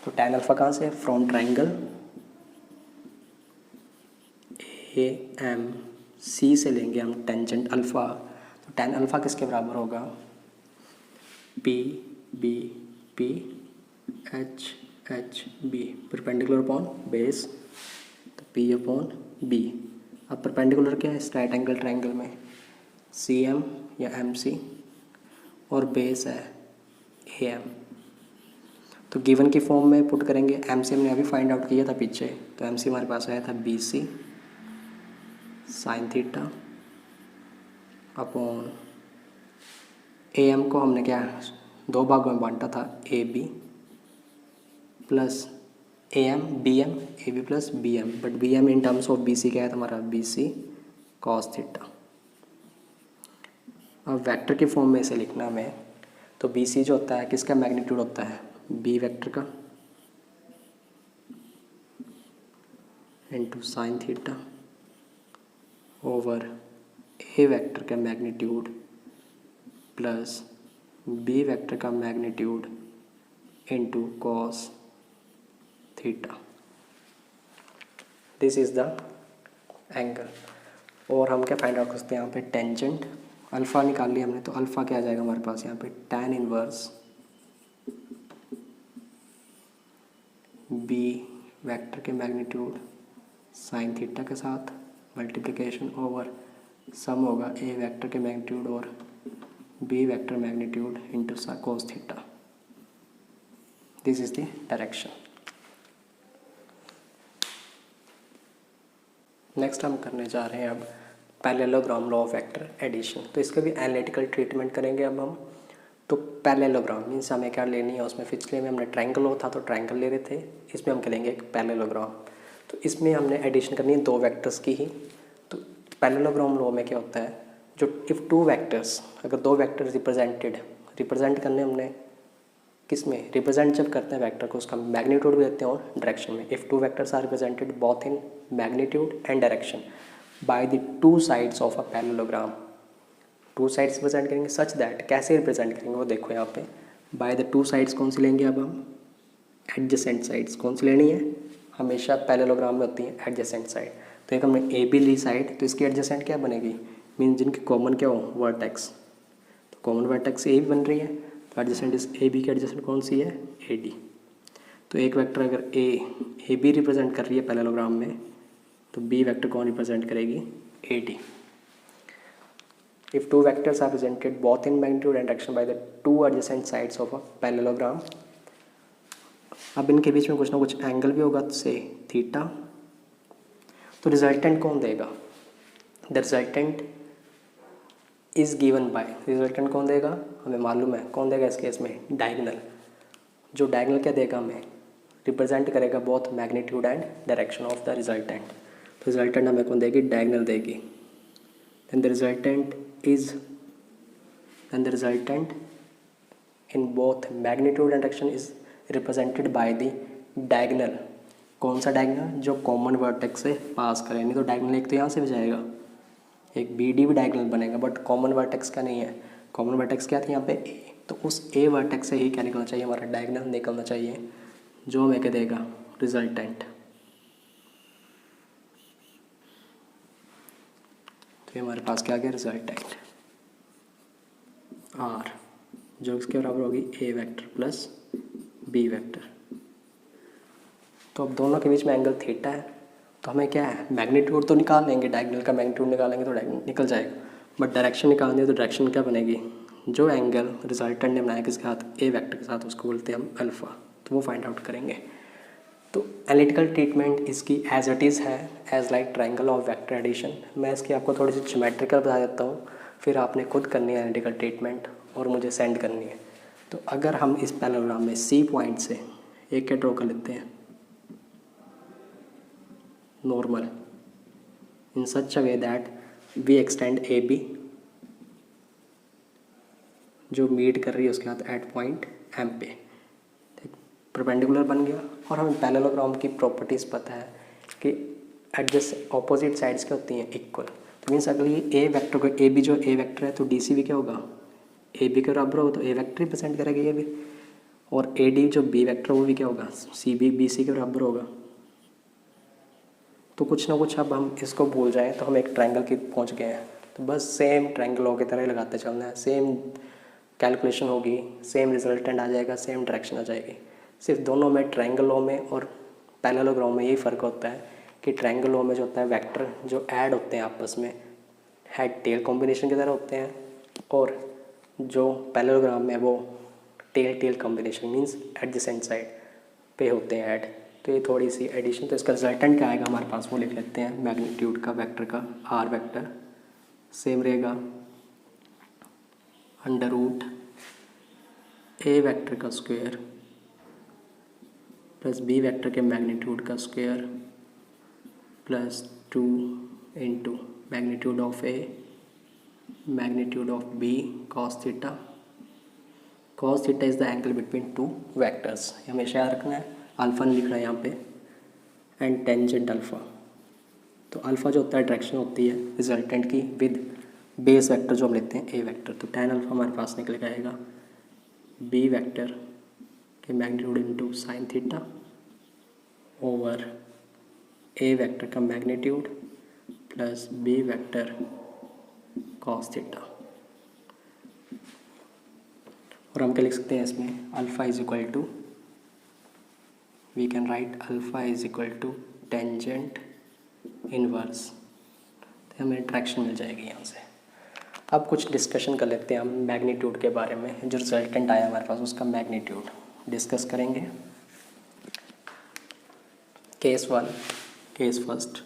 तो टैन अल्फ़ा कहाँ से, फ्रॉम ट्रायंगल AMC से लेंगे हम टेंजेंट अल्फ़ा। तो टैन अल्फ़ा किसके बराबर होगा, PBP HHB, perpendicular upon base, तो P अपॉन B। अब परपेंडिकुलर क्या है इस राइट एंगल ट्रायंगल में, CM या MC, और बेस है AM। तो गिवन की फॉर्म में पुट करेंगे, MC हमने अभी फाइंड आउट किया था पीछे, तो MC हमारे पास आया था BC sine theta upon AM को हमने क्या दो भागों में बांटा था, AB plus AM BM, AB plus BM, but BM in terms of BC क्या है हमारा, BC कॉस थीटा। अब वेक्टर की फॉर्म में इसे लिखना हमें, तो BC जो होता है किसका मैग्नीट्यूड होता है, B वेक्टर का into sine theta over A vector का मैग्नीट्यूड प्लस बी वेक्टर का magnitude into cos theta. This is the angle. और हम क्या फाइंड आउट कर सकते हैं यहाँ पे, टेंजेंट अल्फ़ा निकाल लिया हमने, तो अल्फ़ा क्या आ जाएगा हमारे पास यहाँ पे, tan इनवर्स बी वेक्टर के मैग्नीट्यूड साइन थीटा के साथ मल्टीप्लिकेशन ओवर सम होगा ए वेक्टर के मैग्नीट्यूड और B vector magnitude into cos theta. This is the direction. Next हम करने जा रहे हैं अब parallelogram law of vector addition. तो इसका भी एनालिटिकल ट्रीटमेंट करेंगे अब हम। तो पैरेललोग्राम मीन्स हमें क्या लेनी है, उसमें पिछले में हमने ट्रायंगल लॉ था तो ट्रायंगल ले रहे थे, इसमें हम करेंगे एक पैरेललोग्राम। तो इसमें हमने एडिशन करनी है दो वेक्टर्स की ही। तो पैरेललोग्राम लॉ में क्या होता है, जो इफ़ टू वेक्टर्स, अगर दो वेक्टर्स रिप्रेजेंट करने हमने किस में, रिप्रेजेंट जब करते हैं वेक्टर को उसका मैग्नीट्यूड भी देते हैं और डायरेक्शन में। If two vectors are represented both in magnitude and direction by the two sides of a parallelogram. Two sides represent करेंगे सच दैट, कैसे रिप्रेजेंट करेंगे वो देखो यहाँ पे, बाय द टू साइड्स कौन सी लेंगे अब हम, एडजेसेंट साइड्स कौन सी लेनी है, हमेशा पैरेललोग्राम में होती है एडजेसेंट साइड। तो एक हमने ए बी ली साइड, तो इसकी एडजेसेंट क्या बनेगी, मीन जिनकी कॉमन क्या हो, वर्टेक्स। तो कॉमन वर्टेक्स ए भी बन रही है, तो एडजेसेंट इस ए बी की एडजेसेंट कौन सी है, ए डी। तो एक वेक्टर अगर ए बी रिप्रेजेंट कर रही है पैरेललोग्राम में, तो बी वेक्टर कौन रिप्रेजेंट करेगी, A D. If two vectors are presented both in magnitude and direction by the two adjacent sides of a parallelogram, अब इनके बीच में कुछ ना कुछ एंगल भी होगा से थीटा। तो रिजल्टेंट कौन देगा, the resultant is given bye, resultant कौन देगा हमें मालूम है, कौन देगा इस केस में, डायगोनल। जो डायगोनल क्या देगा हमें, रिप्रेजेंट करेगा both magnitude and direction of the resultant. तो रिजल्टेंट हमें कौन देगी, डायगोनल देगी। then the resultant in both magnitude and direction is represented by the diagonal। कौन सा डायगोनल, जो कॉमन वर्टेक्स से पास करे। नहीं तो डायगोनल एक तो यहाँ से भी जाएगा, एक बी डी भी डायगोनल बनेगा, बट कॉमन वर्टेक्स का नहीं है। कॉमन वर्टेक्स क्या थी यहाँ पे ए, तो उस ए वर्टेक्स से ही क्या निकलना चाहिए, हमारा डायगोनल निकलना चाहिए, जो हमें क्या देगा, रिजल्टेंट। तो ये हमारे पास क्या आ गया, रिजल्टेंट आर, जो इसके बराबर होगी ए वेक्टर प्लस बी वेक्टर। तो अब दोनों के बीच में एंगल थीटा है, तो हमें क्या है, मैग्नीट्यूड तो निकाल लेंगे, डायगोनल का मैग्नीट्यूड निकालेंगे तो डायगोनल निकल जाएगा, बट डायरेक्शन निकालनी है तो डायरेक्शन क्या बनेगी, जो एंगल रिजल्टेंट ने बनाया किसके साथ, ए वेक्टर के साथ, उसको बोलते हैं हम अल्फ़ा। तो वो फाइंड आउट करेंगे। तो एनालिटिकल ट्रीटमेंट इसकी एज इट इज़ है, as like triangle of vector addition. मैं इसकी आपको थोड़ी सी ज्योमेट्रिकल बता देता हूँ, फिर आपने खुद करनी है एनालिटिकल ट्रीटमेंट और मुझे सेंड करनी है। तो अगर हम इस पैरेललोग्राम में सी पॉइंट से एक क्या ड्रॉ कर लेते हैं, normal, in such a way that we extend A B, जो मीट कर रही है उसके साथ एट पॉइंट एम पे, परपेंडिकुलर बन गया। और हमें पैरेललोग्राम की प्रॉपर्टीज़ पता है कि एडजस्ट ऑपोजिट साइड्स क्या होती हैं, इक्वल। तो मीन्स अगर ये ए वेक्टर को, ए बी जो ए वेक्टर है, तो डी सी भी क्या होगा, ए बी के बराबर होगा, तो ए वेक्टर रिप्रेजेंट करेगा ये भी। और ए डी जो बी वेक्टर वो भी क्या होगा, सी बी बी सी के बराबर होगा। तो कुछ ना कुछ अब हम इसको भूल जाएँ तो हम एक ट्रायंगल की पहुँच गए हैं। तो बस सेम ट्रायंगल लॉ की तरह ही लगाते चलना है, सेम कैलकुलेशन होगी, सेम रिजल्टेंट आ जाएगा, सेम डायरेक्शन आ जाएगी। सिर्फ दोनों में, ट्रायंगल लॉ में और पैरेललोग्राम में यही फ़र्क होता है कि ट्रायंगल लॉ में जो होता है वेक्टर जो ऐड होते हैं आपस में हेड टेल कॉम्बिनेशन की तरह होते हैं, और जो पैरेललोग्राम में वो tail tail combination means adjacent side पे होते हैं ऐड। तो ये थोड़ी सी एडिशन। तो इसका रिजल्टेंट क्या आएगा हमारे पास, वो लिख लेते हैं, मैग्नीट्यूड का वेक्टर का आर वेक्टर सेम रहेगा अंडर रूट ए वेक्टर का स्क्वायर प्लस बी वेक्टर के मैग्नीट्यूड का square plus 2 into magnitude of A magnitude of B cos theta. Cos theta is the angle between two vectors, हमेशा याद रखना है, alpha नहीं लिखना है यहाँ पे, एंड टेंजेंट अल्फ़ा। तो अल्फ़ा जो होता है डायरेक्शन होती है रिजल्टेंट की विद बेस वेक्टर जो हम लेते हैं ए वेक्टर। तो tan अल्फ़ा हमारे पास निकल आएगा बी वेक्टर के magnitude into sine theta over A vector का magnitude plus B vector cos theta. और हम क्या लिख सकते हैं इसमें, alpha is equal to, we can write alpha is equal to tangent inverse. तो हमें इंट्रैक्शन मिल जाएगी यहाँ से। अब कुछ डिस्कशन कर लेते हैं हम मैग्नीट्यूड के बारे में। जो रिजल्टेंट आया हमारे पास उसका मैग्नीट्यूड डिस्कस करेंगे। Case one, case first,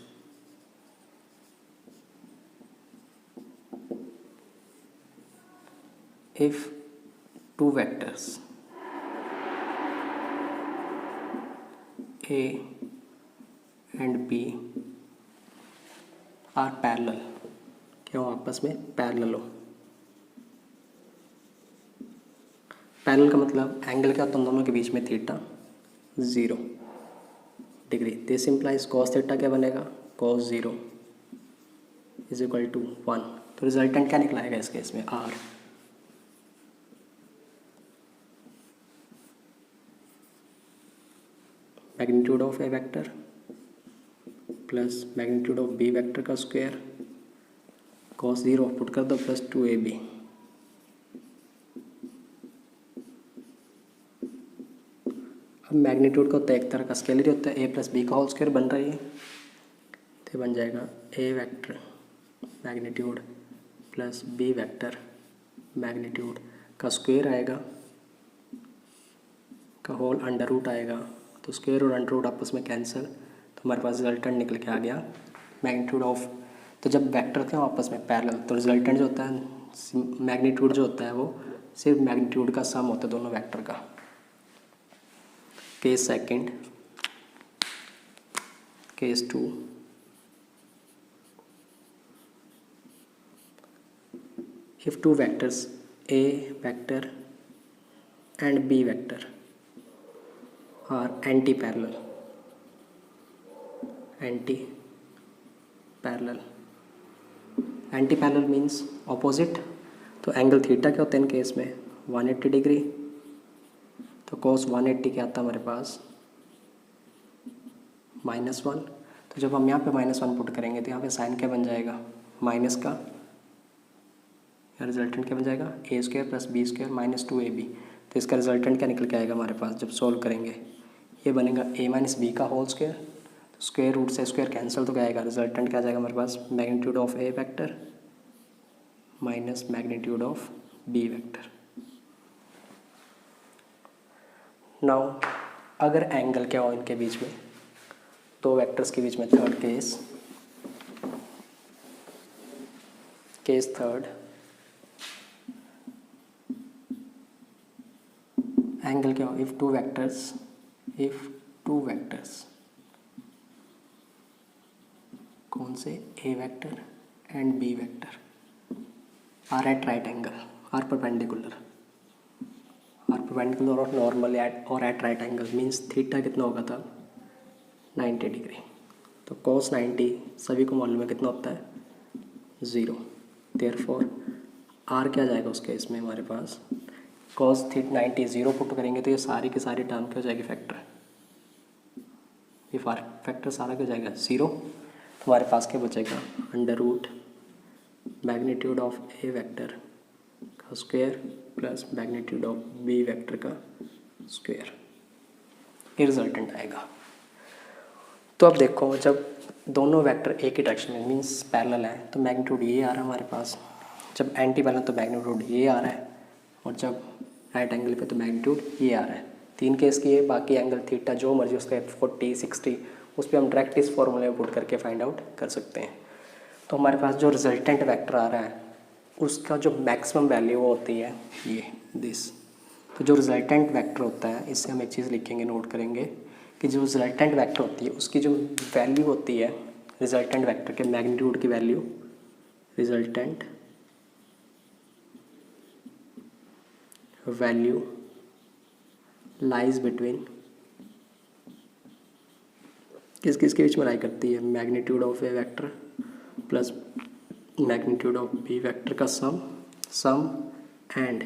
if two vectors A and B are parallel, क्या हो आपस में पैरेलल हो। पैरेलल का मतलब एंगल क्या होता है उन दोनों के बीच में, theta 0 degree. This implies cos theta क्या बनेगा, कॉस 0 इज इक्वल टू 1। तो रिजल्टेंट क्या निकलाएगा इस केस में, R. Magnitude of A vector plus magnitude of B vector का स्क्वायर, कॉस 0 पुट कर दो, प्लस 2ab। अब मैग्नीट्यूड का होता है एक तरह का स्केलर होता है, a प्लस बी का होल स्क्वायर बन रही है, तो बन जाएगा A vector magnitude plus B vector magnitude का स्क्वायर आएगा, का होल अंडर रूट आएगा। तो स्क्वायर और अंडर रूट आपस में कैंसिल, तो हमारे पास रिजल्टेंट निकल के आ गया मैग्नीट्यूड ऑफ। तो जब वेक्टर थे आपस में पैरेलल, तो रिजल्टेंट जो होता है मैग्नीट्यूड जो होता है वो सिर्फ मैग्नीट्यूड का सम होता है दोनों वेक्टर का। Case second, case two, if two vectors A vector and B vector are anti-parallel, anti-parallel means opposite। तो एंगल थीटा क्या होता है इन केस में, 180 डिग्री। तो cos 180 क्या आता है हमारे पास, -1। तो जब हम यहाँ पे -1 पुट करेंगे तो यहाँ पे साइन क्या बन जाएगा, माइनस का, रिजल्टेंट क्या बन जाएगा, A square plus B square minus 2ab। तो इसका रिजल्टेंट क्या निकल के आएगा हमारे पास जब सॉल्व करेंगे, ये बनेगा a माइनस बी का होल स्क्वायर। तो स्क्वायर रूट से स्क्वायर कैंसिल, तो क्या आएगा, रिजल्टेंट क्या आ जाएगा हमारे पास, magnitude of A vector minus magnitude of B vector. Now अगर एंगल क्या हो इनके बीच में, दो वेक्टर्स के बीच में, third case, case third, angle क्या हो, इफ टू वेक्टर्स कौन से, A vector and B vector are at right angle, are perpendicular और नॉर्मल और at right angle, means theta कितना होगा था, 90 डिग्री। तो cos 90 सभी को मालूम है कितना होता है, 0। देयरफॉर आर क्या जाएगा उस केस में हमारे पास, cos 90 0 पुट करेंगे तो ये सारी की सारी टर्म क्या हो जाएगी, फैक्टर, ये फैक्टर सारा क्या हो जाएगा, 0। तो हमारे पास क्या बचेगा, under root magnitude of A vector का square plus magnitude of B vector का स्क्वायर, ये रिजल्टेंट आएगा। तो अब देखो, जब दोनों वेक्टर एक ही डायरेक्शन में मीन्स पैरेलल है तो मैग्नीट्यूड ये आ रहा है हमारे पास, जब एंटी पैरेलल तो मैग्नीट्यूड ये आ रहा है, और जब राइट एंगल पे तो मैग्नीट्यूड ये आ रहा है। तीन केस किए, बाकी एंगल थीटा जो मर्जी उसका 40 60 उस पर हम डायरेक्ट इस फॉर्मूले में पुट करके फाइंड आउट कर सकते हैं। तो हमारे पास जो रिजल्टेंट वेक्टर आ रहा है उसका जो मैक्सिमम वैल्यू वो होती है ये दिस। तो जो रिजल्टेंट वेक्टर होता है, इससे हम एक चीज़ लिखेंगे, नोट करेंगे कि जो रिजल्टेंट वेक्टर होती है उसकी जो वैल्यू होती है, रिजल्टेंट वेक्टर के मैग्नीट्यूड की value, resultant value lies between, किस किस के बीच में लाई करती है, magnitude of A vector plus magnitude of B vector का सम एंड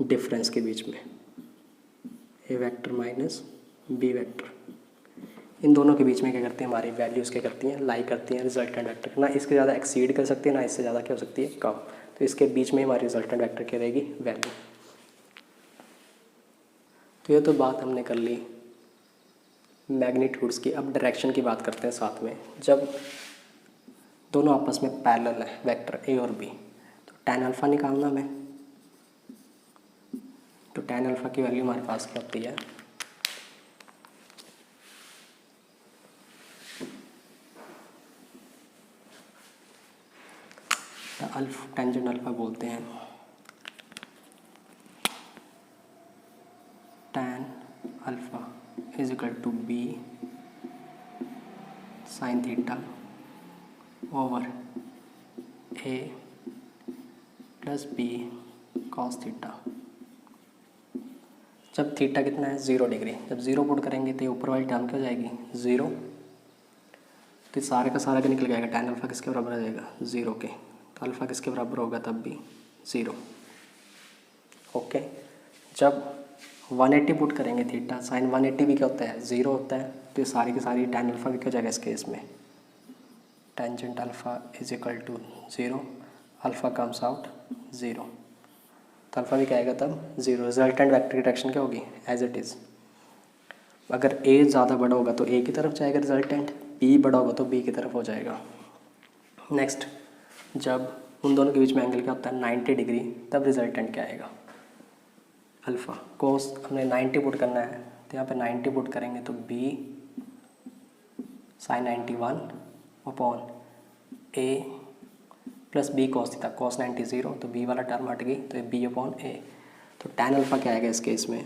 डिफरेंस के बीच में, A vector minus B vector, इन दोनों के बीच में क्या करती है, हमारी वैल्यूज़ क्या करती हैं, लाई करती हैं रिजल्टेंट वेक्टर। ना इसके ज़्यादा एक्सीड कर सकती है, ना इससे ज़्यादा क्या हो सकती है, कम। तो इसके बीच में हमारी रिजल्टेंट वेक्टर क्या रहेगी, वैल्यू। तो ये तो बात हमने कर ली मैग्नीट्यूड्स की। अब डायरेक्शन की बात करते हैं साथ में। जब दोनों आपस में पैरेलल है, वेक्टर ए और बी, तो tan अल्फ़ा निकालना हमें। तो tan अल्फ़ा की वैल्यू हमारे पास क्या होती है, टेंजेंट अल्फ़ा बोलते हैं, tan alpha is equal to B sine theta over A plus B cos theta. जब थीटा कितना है, 0 डिग्री, जब 0 पुट करेंगे तो ये ऊपर वाली टर्म क्या हो जाएगी, 0। तो सारे का सारा क्या निकल जाएगा, tan अल्फ़ा किसके बराबर आ जाएगा, 0 के। तो अल्फ़ा किसके बराबर होगा, तब भी 0। ओके। जब 180 पुट करेंगे थीटा, साइन 180 भी क्या होता है, 0 होता है। तो ये सारी की सारी tan अल्फ़ा भी क्या हो जाएगा इस केस में, tangent alpha is equal to 0, alpha comes out 0। तो अल्फ़ा भी क्या आएगा तब 0। रिजल्टेंट वेक्टर की डायरेक्शन क्या होगी, एज इट इज़। अगर ए ज़्यादा बड़ा होगा तो ए की तरफ जाएगा रिजल्टेंट, बी बड़ा होगा तो बी की तरफ हो जाएगा। नेक्स्ट, जब उन दोनों के बीच में एंगल क्या होता है, 90 डिग्री, तब रिजल्टेंट क्या आएगा, अल्फ़ा। कोस हमने 90 पुट करना है, तो यहाँ पे 90 पुट करेंगे तो B sine 91 upon A plus B cos theta, cos 90 0, तो बी वाला टर्म हट गई, तो ये बी अपॉन ए। तो tan अल्फ़ा क्या आएगा इस केस में,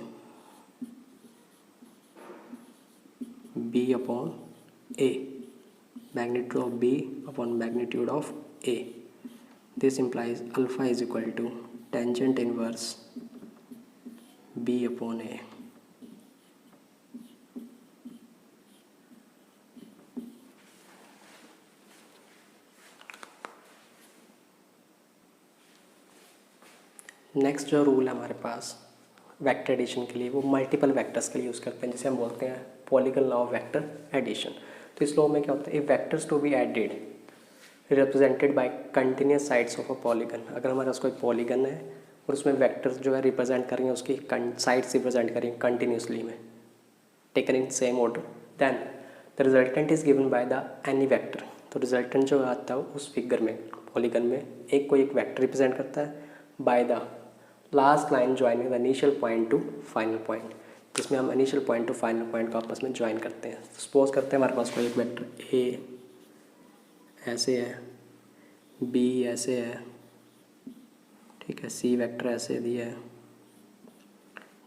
B upon A, magnitude of B upon magnitude of A. This implies alpha is equal to tangent inverse B upon A. Next जो रूल है हमारे पास वेक्टर एडिशन के लिए, वो मल्टीपल वेक्टर्स के लिए यूज़ करते हैं, जिसे हम बोलते हैं polygon law of vector addition. तो इस लॉ में क्या होता है, vectors to be added represented by continuous sides of a polygon. अगर हमारे पास कोई पॉलीगन है और उसमें वेक्टर्स जो है रिप्रेजेंट करेंगे, उसकी साइड्स रिप्रेजेंट करेंगे कंटिन्यूसली में, taken in same order, then the resultant is given by the any vector. तो रिजल्टेंट जो आता है उस फिगर में, पॉलीगन में, एक कोई एक वेक्टर रिप्रेजेंट करता है by the last line joining the initial point two final point, जिसमें हम initial point two final point को आपस में ज्वाइन करते हैं। सपोज करते हैं हमारे पास कोई एक वेक्टर ए ऐसे है, बी ऐसे है, ठीक है, सी वेक्टर ऐसे दिया है,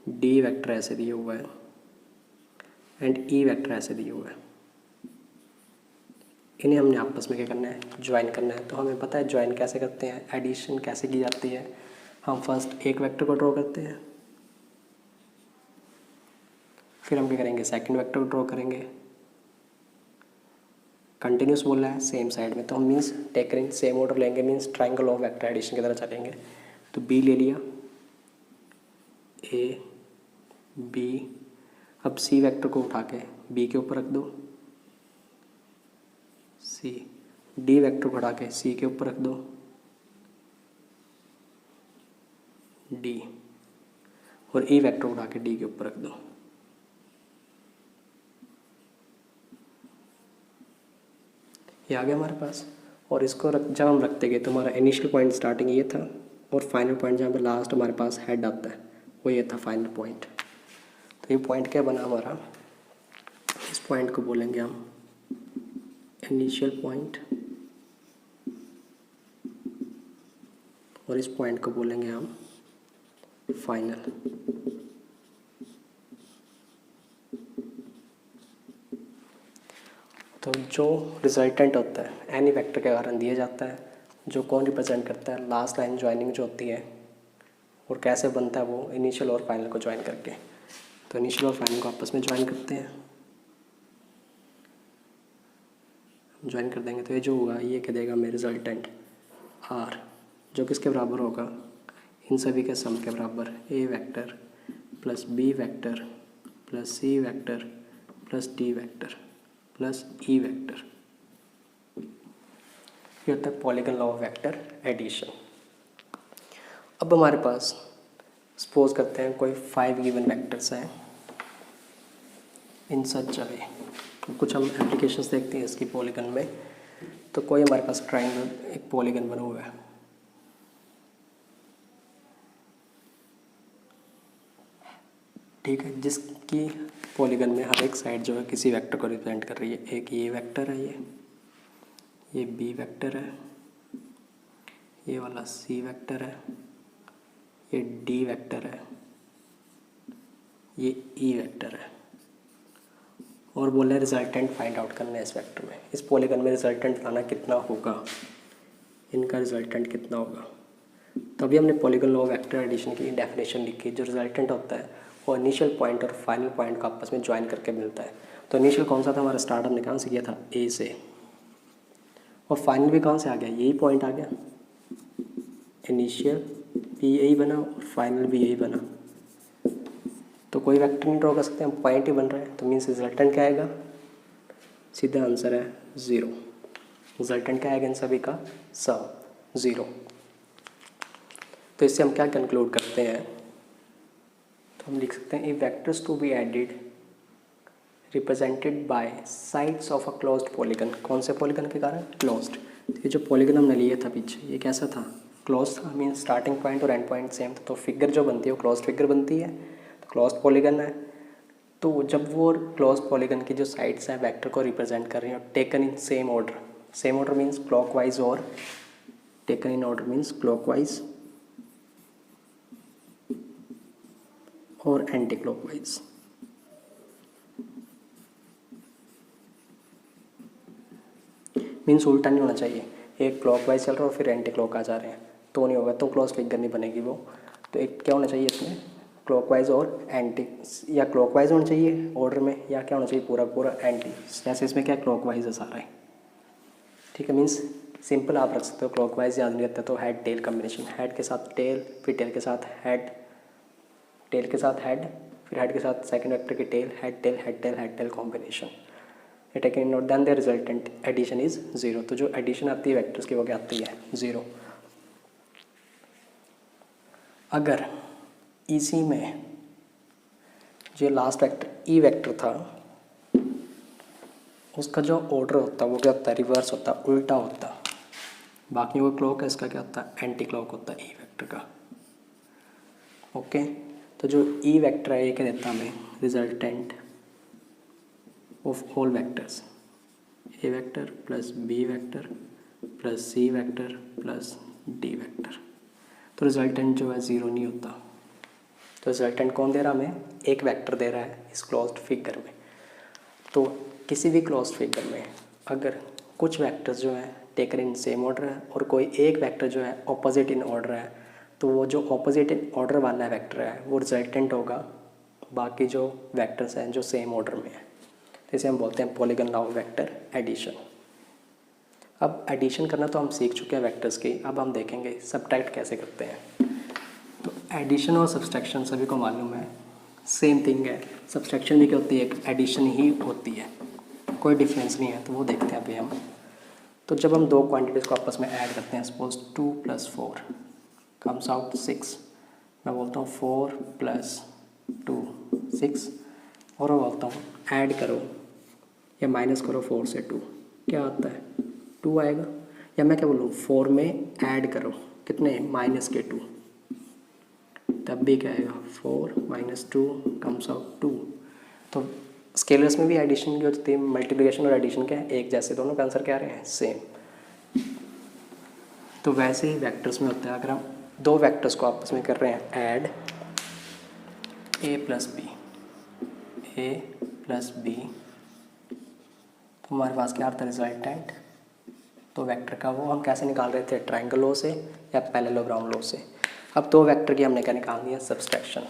डी वेक्टर ऐसे दिया हुआ है, एंड ई वेक्टर ऐसे दिया हुआ है। इन्हें हमने आपस में क्या करना है, ज्वाइन करना है। तो हमें पता है ज्वाइन कैसे करते हैं, एडिशन कैसे की जाती है। हम फर्स्ट एक वेक्टर को ड्रॉ करते हैं, फिर हम क्या करेंगे, सेकंड वेक्टर को ड्रॉ करेंगे। कंटिन्यूस बोलना है सेम साइड में, तो हम means taken in same order लेंगे, means triangle of vector addition की तरह चलेंगे। तो बी ले लिया, ए बी, अब सी वेक्टर को उठा के बी के ऊपर रख दो, सी, डी वेक्टर को उठा के सी के ऊपर रख दो, डी, और ई वेक्टर उठा के डी के ऊपर रख दो। ये आ गया हमारे पास। और इसको जब हम रखते गए तो हमारा इनिशियल पॉइंट स्टार्टिंग ये था, और फाइनल पॉइंट जहाँ पे लास्ट हमारे पास हेड आता है वो ये था फाइनल पॉइंट। तो ये पॉइंट क्या बना हमारा, इस पॉइंट को बोलेंगे हम इनिशियल पॉइंट, और इस पॉइंट को बोलेंगे हम फाइनल। तो जो रिजल्टेंट होता है एनी वेक्टर के कारण दिया जाता है, जो कौन रिप्रेजेंट करता है, लास्ट लाइन ज्वाइनिंग जो होती है, और कैसे बनता है वो इनिशियल और फाइनल को ज्वाइन करके। तो इनिशियल और फाइनल को आपस में ज्वाइन करते हैं, ज्वाइन कर देंगे तो ये जो होगा ये क्या देगा हमें रिजल्टेंट आर, जो किसके बराबर होगा, इन सभी के सम के बराबर, A vector plus B vector plus C vector plus D vector. Plus E vector, ये होता है polygon law of vector addition. अब हमारे पास सपोज करते हैं कोई 5 गिवन वेक्टर्स हैं इन सच अ वे, कुछ हम एप्लीकेशंस देखते हैं इसकी पॉलीगन में। तो कोई हमारे पास ट्राइंगल एक पॉलीगन बना हुआ है, ठीक है, जिसकी पॉलीगन में हर एक साइड जो है किसी वेक्टर को रिप्रेजेंट कर रही है। एक ये वेक्टर है, ये बी वेक्टर है, ये वाला सी वेक्टर है, ये डी वेक्टर है, ये ई वेक्टर है, और बोल रहे हैं रिजल्टेंट फाइंड आउट करना है इस वेक्टर में। इस पॉलीगन में रिजल्टेंट लाना कितना होगा, इनका रिजल्टेंट कितना होगा। तो अभी हमने polygon law of vector addition की डेफिनेशन लिखी। जो रिजल्टेंट होता है वो इनिशियल पॉइंट और फाइनल पॉइंट का आपस में ज्वाइन करके मिलता है। तो इनिशियल कौन सा था हमारा, स्टार्ट हमने कहाँ से किया था, ए से, और फाइनल भी कहाँ से आ गया, यही पॉइंट आ गया। इनिशियल भी यही बना और फाइनल भी यही बना, तो कोई वेक्टर नहीं ड्रॉ कर सकते हम, पॉइंट ही बन रहा है। तो मीन्स रिजल्टेंट क्या आएगा, सीधा आंसर है 0। रिजल्टेंट क्या आएगा इन सभी का, सम 0। तो इससे हम क्या कंक्लूड करते हैं, तो हम लिख सकते हैं if vectors to be added represented by sides of a closed polygon. कौन से पॉलीगन के कारण, क्लोज्ड। ये जो पॉलीगन हमने लिया था पीछे, ये कैसा था, क्लोज्ड था, मीन स्टार्टिंग पॉइंट और एंड पॉइंट सेम था। तो फिगर जो बनती है वो क्लोज्ड फिगर बनती है, तो क्लोज्ड पॉलीगन है। तो जब वो क्लोज्ड पॉलीगन की जो साइड्स हैं वेक्टर को रिप्रेजेंट कर रही हैं, taken in same order, same order means clockwise, और taken in order means clockwise और एंटी क्लॉकवाइज। मीन्स उल्टा नहीं होना चाहिए, एक क्लॉकवाइज चल रहा है और फिर एंटी क्लॉक आ जा रहे हैं, तो नहीं होगा, तो क्लोज फिगर नहीं बनेगी वो। तो एक क्या होना चाहिए इसमें, क्लॉकवाइज और एंटी, या क्लॉकवाइज होना चाहिए ऑर्डर में, या क्या होना चाहिए पूरा पूरा एंटी। जैसे इसमें क्या क्लॉकवाइज है सारा है, ठीक है। मीन्स सिंपल आप रख सकते हो, क्लॉकवाइज याद नहीं रहता तो हेड टेल कॉम्बिनेशन, हेड के साथ टेल, फिर टेल के साथ हेड, टेल के साथ हेड, फिर हेड के साथ सेकंड वेक्टर की tail, head tail head tail head tail combination. Taken in note then the resultant addition is 0। तो जो एडिशन आती है वेक्टर्स की वो क्या आती है, 0। अगर इसी में जो लास्ट वेक्टर ई वेक्टर था उसका जो ऑर्डर होता है वो क्या होता है, रिवर्स होता है, उल्टा होता। बाकी वो क्लॉक है, इसका क्या होता है, एंटी क्लॉक होता है ई वेक्टर का। ओके, तो जो ई वेक्टर है ये क्या देता है हमें, resultant of all vectors, A vector plus B vector plus C vector plus D vector. तो रिजल्टेंट जो है 0 नहीं होता। तो रिजल्टेंट कौन दे रहा हमें, एक वेक्टर दे रहा है इस क्लोज्ड फिगर में। तो किसी भी क्लोज्ड फिगर में अगर कुछ वेक्टर्स जो हैं टेकन इन सेम ऑर्डर है और कोई एक वेक्टर जो है ऑपोजिट इन ऑर्डर है, तो वो जो ऑपोजिट इन ऑर्डर वाला वेक्टर है वो रिजल्टेंट होगा बाकी जो वेक्टर्स हैं जो सेम ऑर्डर में है। तो इसे हम बोलते हैं polygon law of vector addition. अब एडिशन करना तो हम सीख चुके हैं वेक्टर्स की, अब हम देखेंगे सब्ट्रैक्ट कैसे करते हैं। तो एडिशन और सब्सट्रैक्शन सभी को मालूम है, सेम थिंग है। सब्सट्रैक्शन भी क्या होती है, एक एडिशन ही होती है, कोई डिफरेंस नहीं है। तो वो देखते हैं अभी हम। तो जब हम दो क्वांटिटीज़ को आपस में ऐड करते हैं, सपोज 2 + 4 कम्स आउट 6, मैं बोलता हूँ 4 + 2 6, और मैं बोलता हूँ ऐड करो या माइनस करो 4 से 2, क्या आता है, 2 आएगा। या मैं क्या बोलूँ, 4 में ऐड करो कितने, -2, तब भी क्या आएगा, 4 - 2 कम्स आउट 2। तो स्केलर्स में भी एडिशन की होती है, मल्टीप्लिकेशन और एडिशन क्या है, एक जैसे, दोनों का आंसर क्या आ रहे हैं, सेम। तो वैसे ही वेक्टर्स में होता है, अगर हम दो वेक्टर्स को आपस में कर रहे हैं ऐड, a + b, तो हमारे पास क्या आता है, रिजल्टेंट। तो वेक्टर का वो हम कैसे निकाल रहे थे, ट्रायंगल लॉ से या पैरेललोग्राम लॉ से। अब दो वेक्टर की हमने क्या निकालनी है, सब्सट्रैक्शन।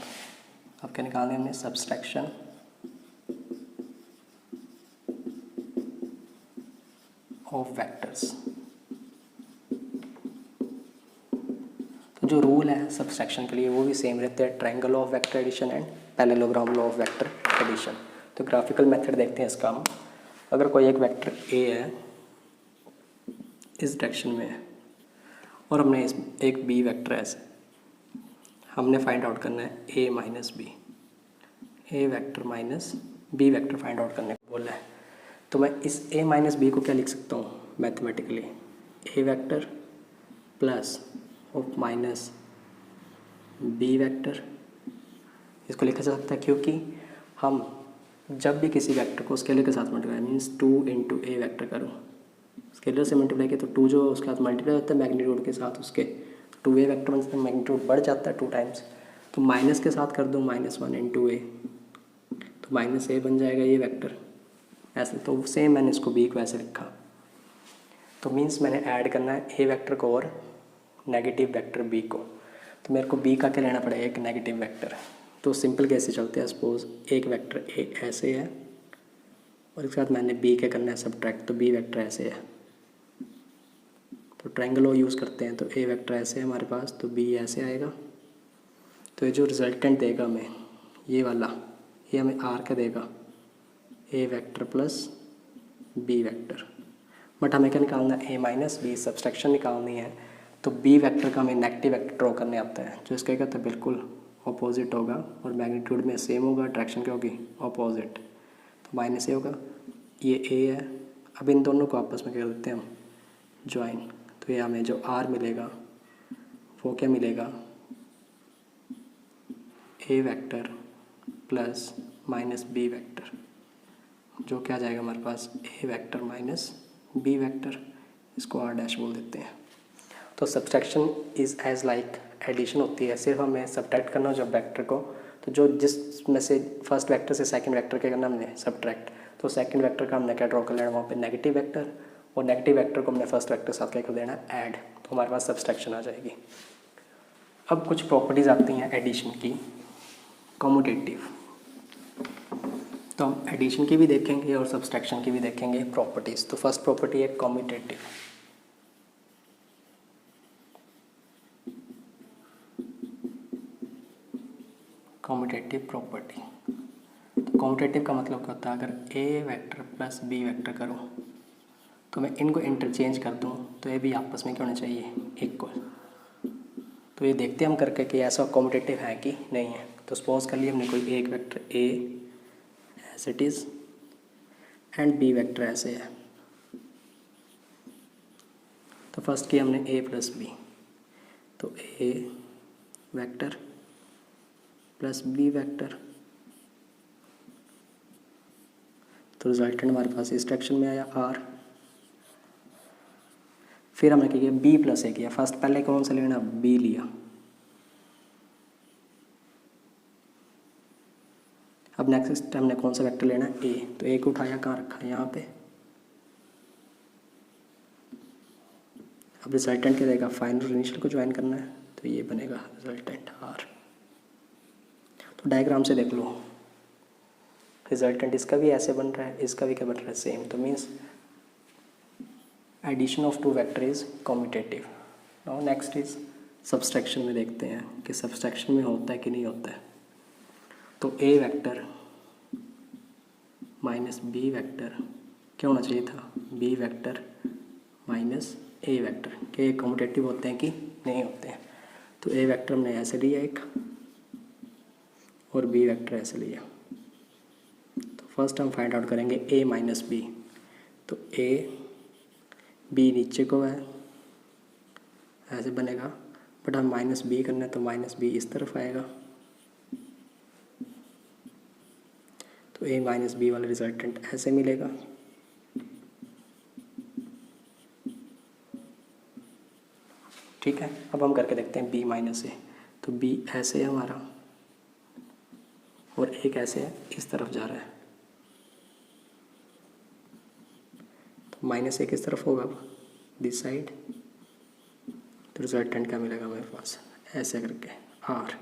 अब क्या निकालनी है हमने, सब्सट्रैक्शन ऑफ वेक्टर्स। तो जो रूल है सब्सट्रैक्शन के लिए वो भी सेम रहते हैं, triangle law of vector addition and parallelogram law of vector addition. तो ग्राफिकल मेथड देखते हैं इसका हम। अगर कोई एक वेक्टर ए है, इस डायरेक्शन में है, और हमने इस एक बी वेक्टर ऐसे, हमने फाइंड आउट करना है A minus B, A vector minus B vector find out करने को बोला है। तो मैं इस ए माइनस बी को क्या लिख सकता हूँ mathematically, A vector plus of minus B vector. इसको लिखा जा सकता है क्योंकि हम जब भी किसी वेक्टर को स्केलर के साथ मल्टीप्लाई, मीन्स 2 इंटू ए वेक्टर करूँ, स्केलर से मल्टीप्लाई किया तो 2 जो उसके साथ मल्टीप्लाई होता है मैग्नीट्यूड के साथ उसके, 2a वेक्टर बनता है, मैग्नीट्यूड बढ़ जाता है 2 टाइम्स। तो माइनस के साथ कर दूँ -1 इंटू ए, तो माइनस ए बन जाएगा ये वेक्टर ऐसे। तो सेम मैंने इसको बी को ऐसे लिखा। तो मीन्स मैंने ऐड करना है ए वेक्टर को और नेगेटिव वेक्टर बी को। तो मेरे को बी का क्या लेना पड़ेगा, एक नेगेटिव वेक्टर। तो सिंपल कैसे चलते हैं, सपोज एक वेक्टर ए ऐसे है और इसके साथ मैंने बी के करना है सब्ट्रैक्ट, तो बी वेक्टर ऐसे है। तो ट्रायंगल वो यूज़ करते हैं, तो ए वेक्टर ऐसे है हमारे पास, तो बी ऐसे आएगा। तो ये जो रिजल्टेंट देगा हमें ये वाला, ये हमें आर का देगा, A vector plus B vector. But हमें क्या निकालना है, ए माइनस बी, सब्सट्रैक्शन निकालनी है। तो बी वेक्टर का हमें नेगेटिव वेक्टर ड्रॉ करने आता है, जो इसका कहता है बिल्कुल अपोजिट होगा और मैग्नीट्यूड में सेम होगा, डायरेक्शन क्या होगी अपोजिट। तो माइनस ए होगा, ये ए है। अब इन दोनों को आपस में क्या करते हैं हम, ज्वाइन। तो ये हमें जो आर मिलेगा वो क्या मिलेगा, A vector plus minus B vector, जो क्या आ जाएगा हमारे पास A vector minus B vector. इसको आर डैश बोल देते हैं। तो subtraction is as like addition होती है, सिर्फ हमें सब्ट्रैक्ट करना हो जब वेक्टर को, तो जो जिस में से फर्स्ट वेक्टर से सेकंड वेक्टर के करना हमने सब्ट्रैक्ट, तो सेकंड वेक्टर का हमने क्या ड्रॉ कर लेना वहाँ पे नेगेटिव वेक्टर, और नेगेटिव वेक्टर को हमने फर्स्ट वेक्टर के साथ क्या कर देना ऐड, तो हमारे पास सब्सट्रैक्शन आ जाएगी। अब कुछ प्रॉपर्टीज़ आती हैं एडिशन की, कम्यूटेटिव। तो हम एडिशन की भी देखेंगे और सब्सट्रैक्शन की भी देखेंगे प्रॉपर्टीज़। तो फर्स्ट प्रॉपर्टी है कम्यूटेटिव। कम्यूटेटिव प्रॉपर्टी, तो कम्यूटेटिव का मतलब क्या होता है, अगर ए वेक्टर प्लस बी वेक्टर करूँ तो मैं इनको इंटरचेंज कर दूँ तो ये भी आपस में क्या होना चाहिए, इक्वल। तो ये देखते हैं हम करके कि ऐसा कम्यूटेटिव है कि नहीं है। तो सपोज कर लिए हमने कोई एक vector A as it is and B vector ऐसे है। तो फर्स्ट किया हमने ए प्लस बी, तो ए वेक्टर प्लस बी वेक्टर, तो रिजल्टेंट हमारे पास इस डायरेक्शन में आया आर। फिर हमने क्या किया, बी प्लस ए किया। फर्स्ट पहले कौन सा लेना, बी लिया। अब नेक्स्ट हमने कौन सा वेक्टर लेना है, ए। तो ए को उठाया, कहाँ रखा है, यहाँ पे। अब रिजल्टेंट क्या देगा, फाइनल इनिशियल को ज्वाइन करना है, तो ये बनेगा रिजल्टेंट आर। तो डायग्राम से देख लो, रिजल्टेंट इसका भी ऐसे बन रहा है, इसका भी क्या बन रहा है, सेम। तो means addition of two vector is commutative. Now next is subtraction में देखते हैं कि सब्सट्रैक्शन में होता है कि नहीं होता है। तो ए वेक्टर माइनस बी वेक्टर क्या होना चाहिए था, बी वेक्टर माइनस ए वेक्टर, क्या ये कम्यूटेटिव होते हैं कि नहीं होते हैं। तो ए वेक्टर हमने ऐसे लिया एक, और बी वेक्टर ऐसे लिया। तो फर्स्ट हम फाइंड आउट करेंगे ए माइनस बी। तो ए बी नीचे को है, ऐसे बनेगा, बट हम माइनस बी करना है तो माइनस बी इस तरफ आएगा। तो ए माइनस बी वाला रिजल्टेंट ऐसे मिलेगा। ठीक है, अब हम करके देखते हैं बी माइनस ए। तो बी ऐसे है हमारा, और एक ऐसे है, इस तरफ जा रहा है। तो माइनस ए किस तरफ होगा, दिस साइड। तो रिजल्टेंट क्या मिलेगा हमारे पास, ऐसे करके आर।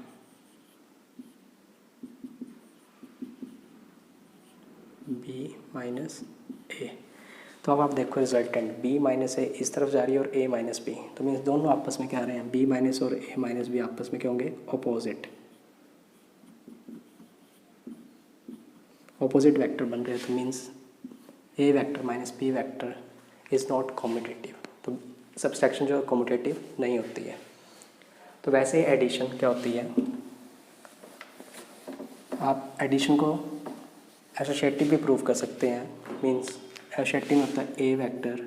बी माइनस ए। तो अब आप देखो रिजल्टेंट बी माइनस ए इस तरफ जा रही है और ए माइनस बी, तो मीन्स दोनों आपस में क्या आ रहे हैं, बी माइनस और ए माइनस बी आपस में क्या होंगे, अपोजिट। अपोजिट वेक्टर बन रहे हैं, तो means A vector minus B vector is not commutative. तो सब्सट्रैक्शन जो है कॉम्यूटेटिव नहीं होती है। तो वैसे ही एडिशन क्या होती है, आप एडिशन को एसोसिएटिव भी प्रूव कर सकते हैं। मींस एसोसिएटिव में होता है ए वेक्टर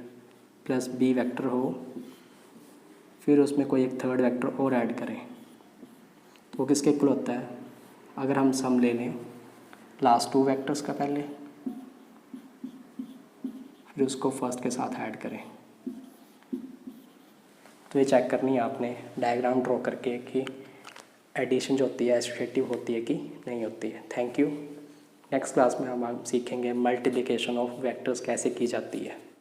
प्लस बी वेक्टर हो, फिर उसमें कोई एक थर्ड वेक्टर और ऐड करें, तो वो किसके इक्वल होता है। अगर हम सम ले लें लास्ट 2 वेक्टर्स का पहले, फिर उसको फर्स्ट के साथ ऐड करें, तो ये चेक करनी है आपने डायग्राम ड्रॉ करके कि एडिशन जो होती है एसोसिएटिव होती है कि नहीं होती है। Thank you. नेक्स्ट क्लास में हम सीखेंगे मल्टीप्लिकेशन ऑफ वेक्टर्स कैसे की जाती है।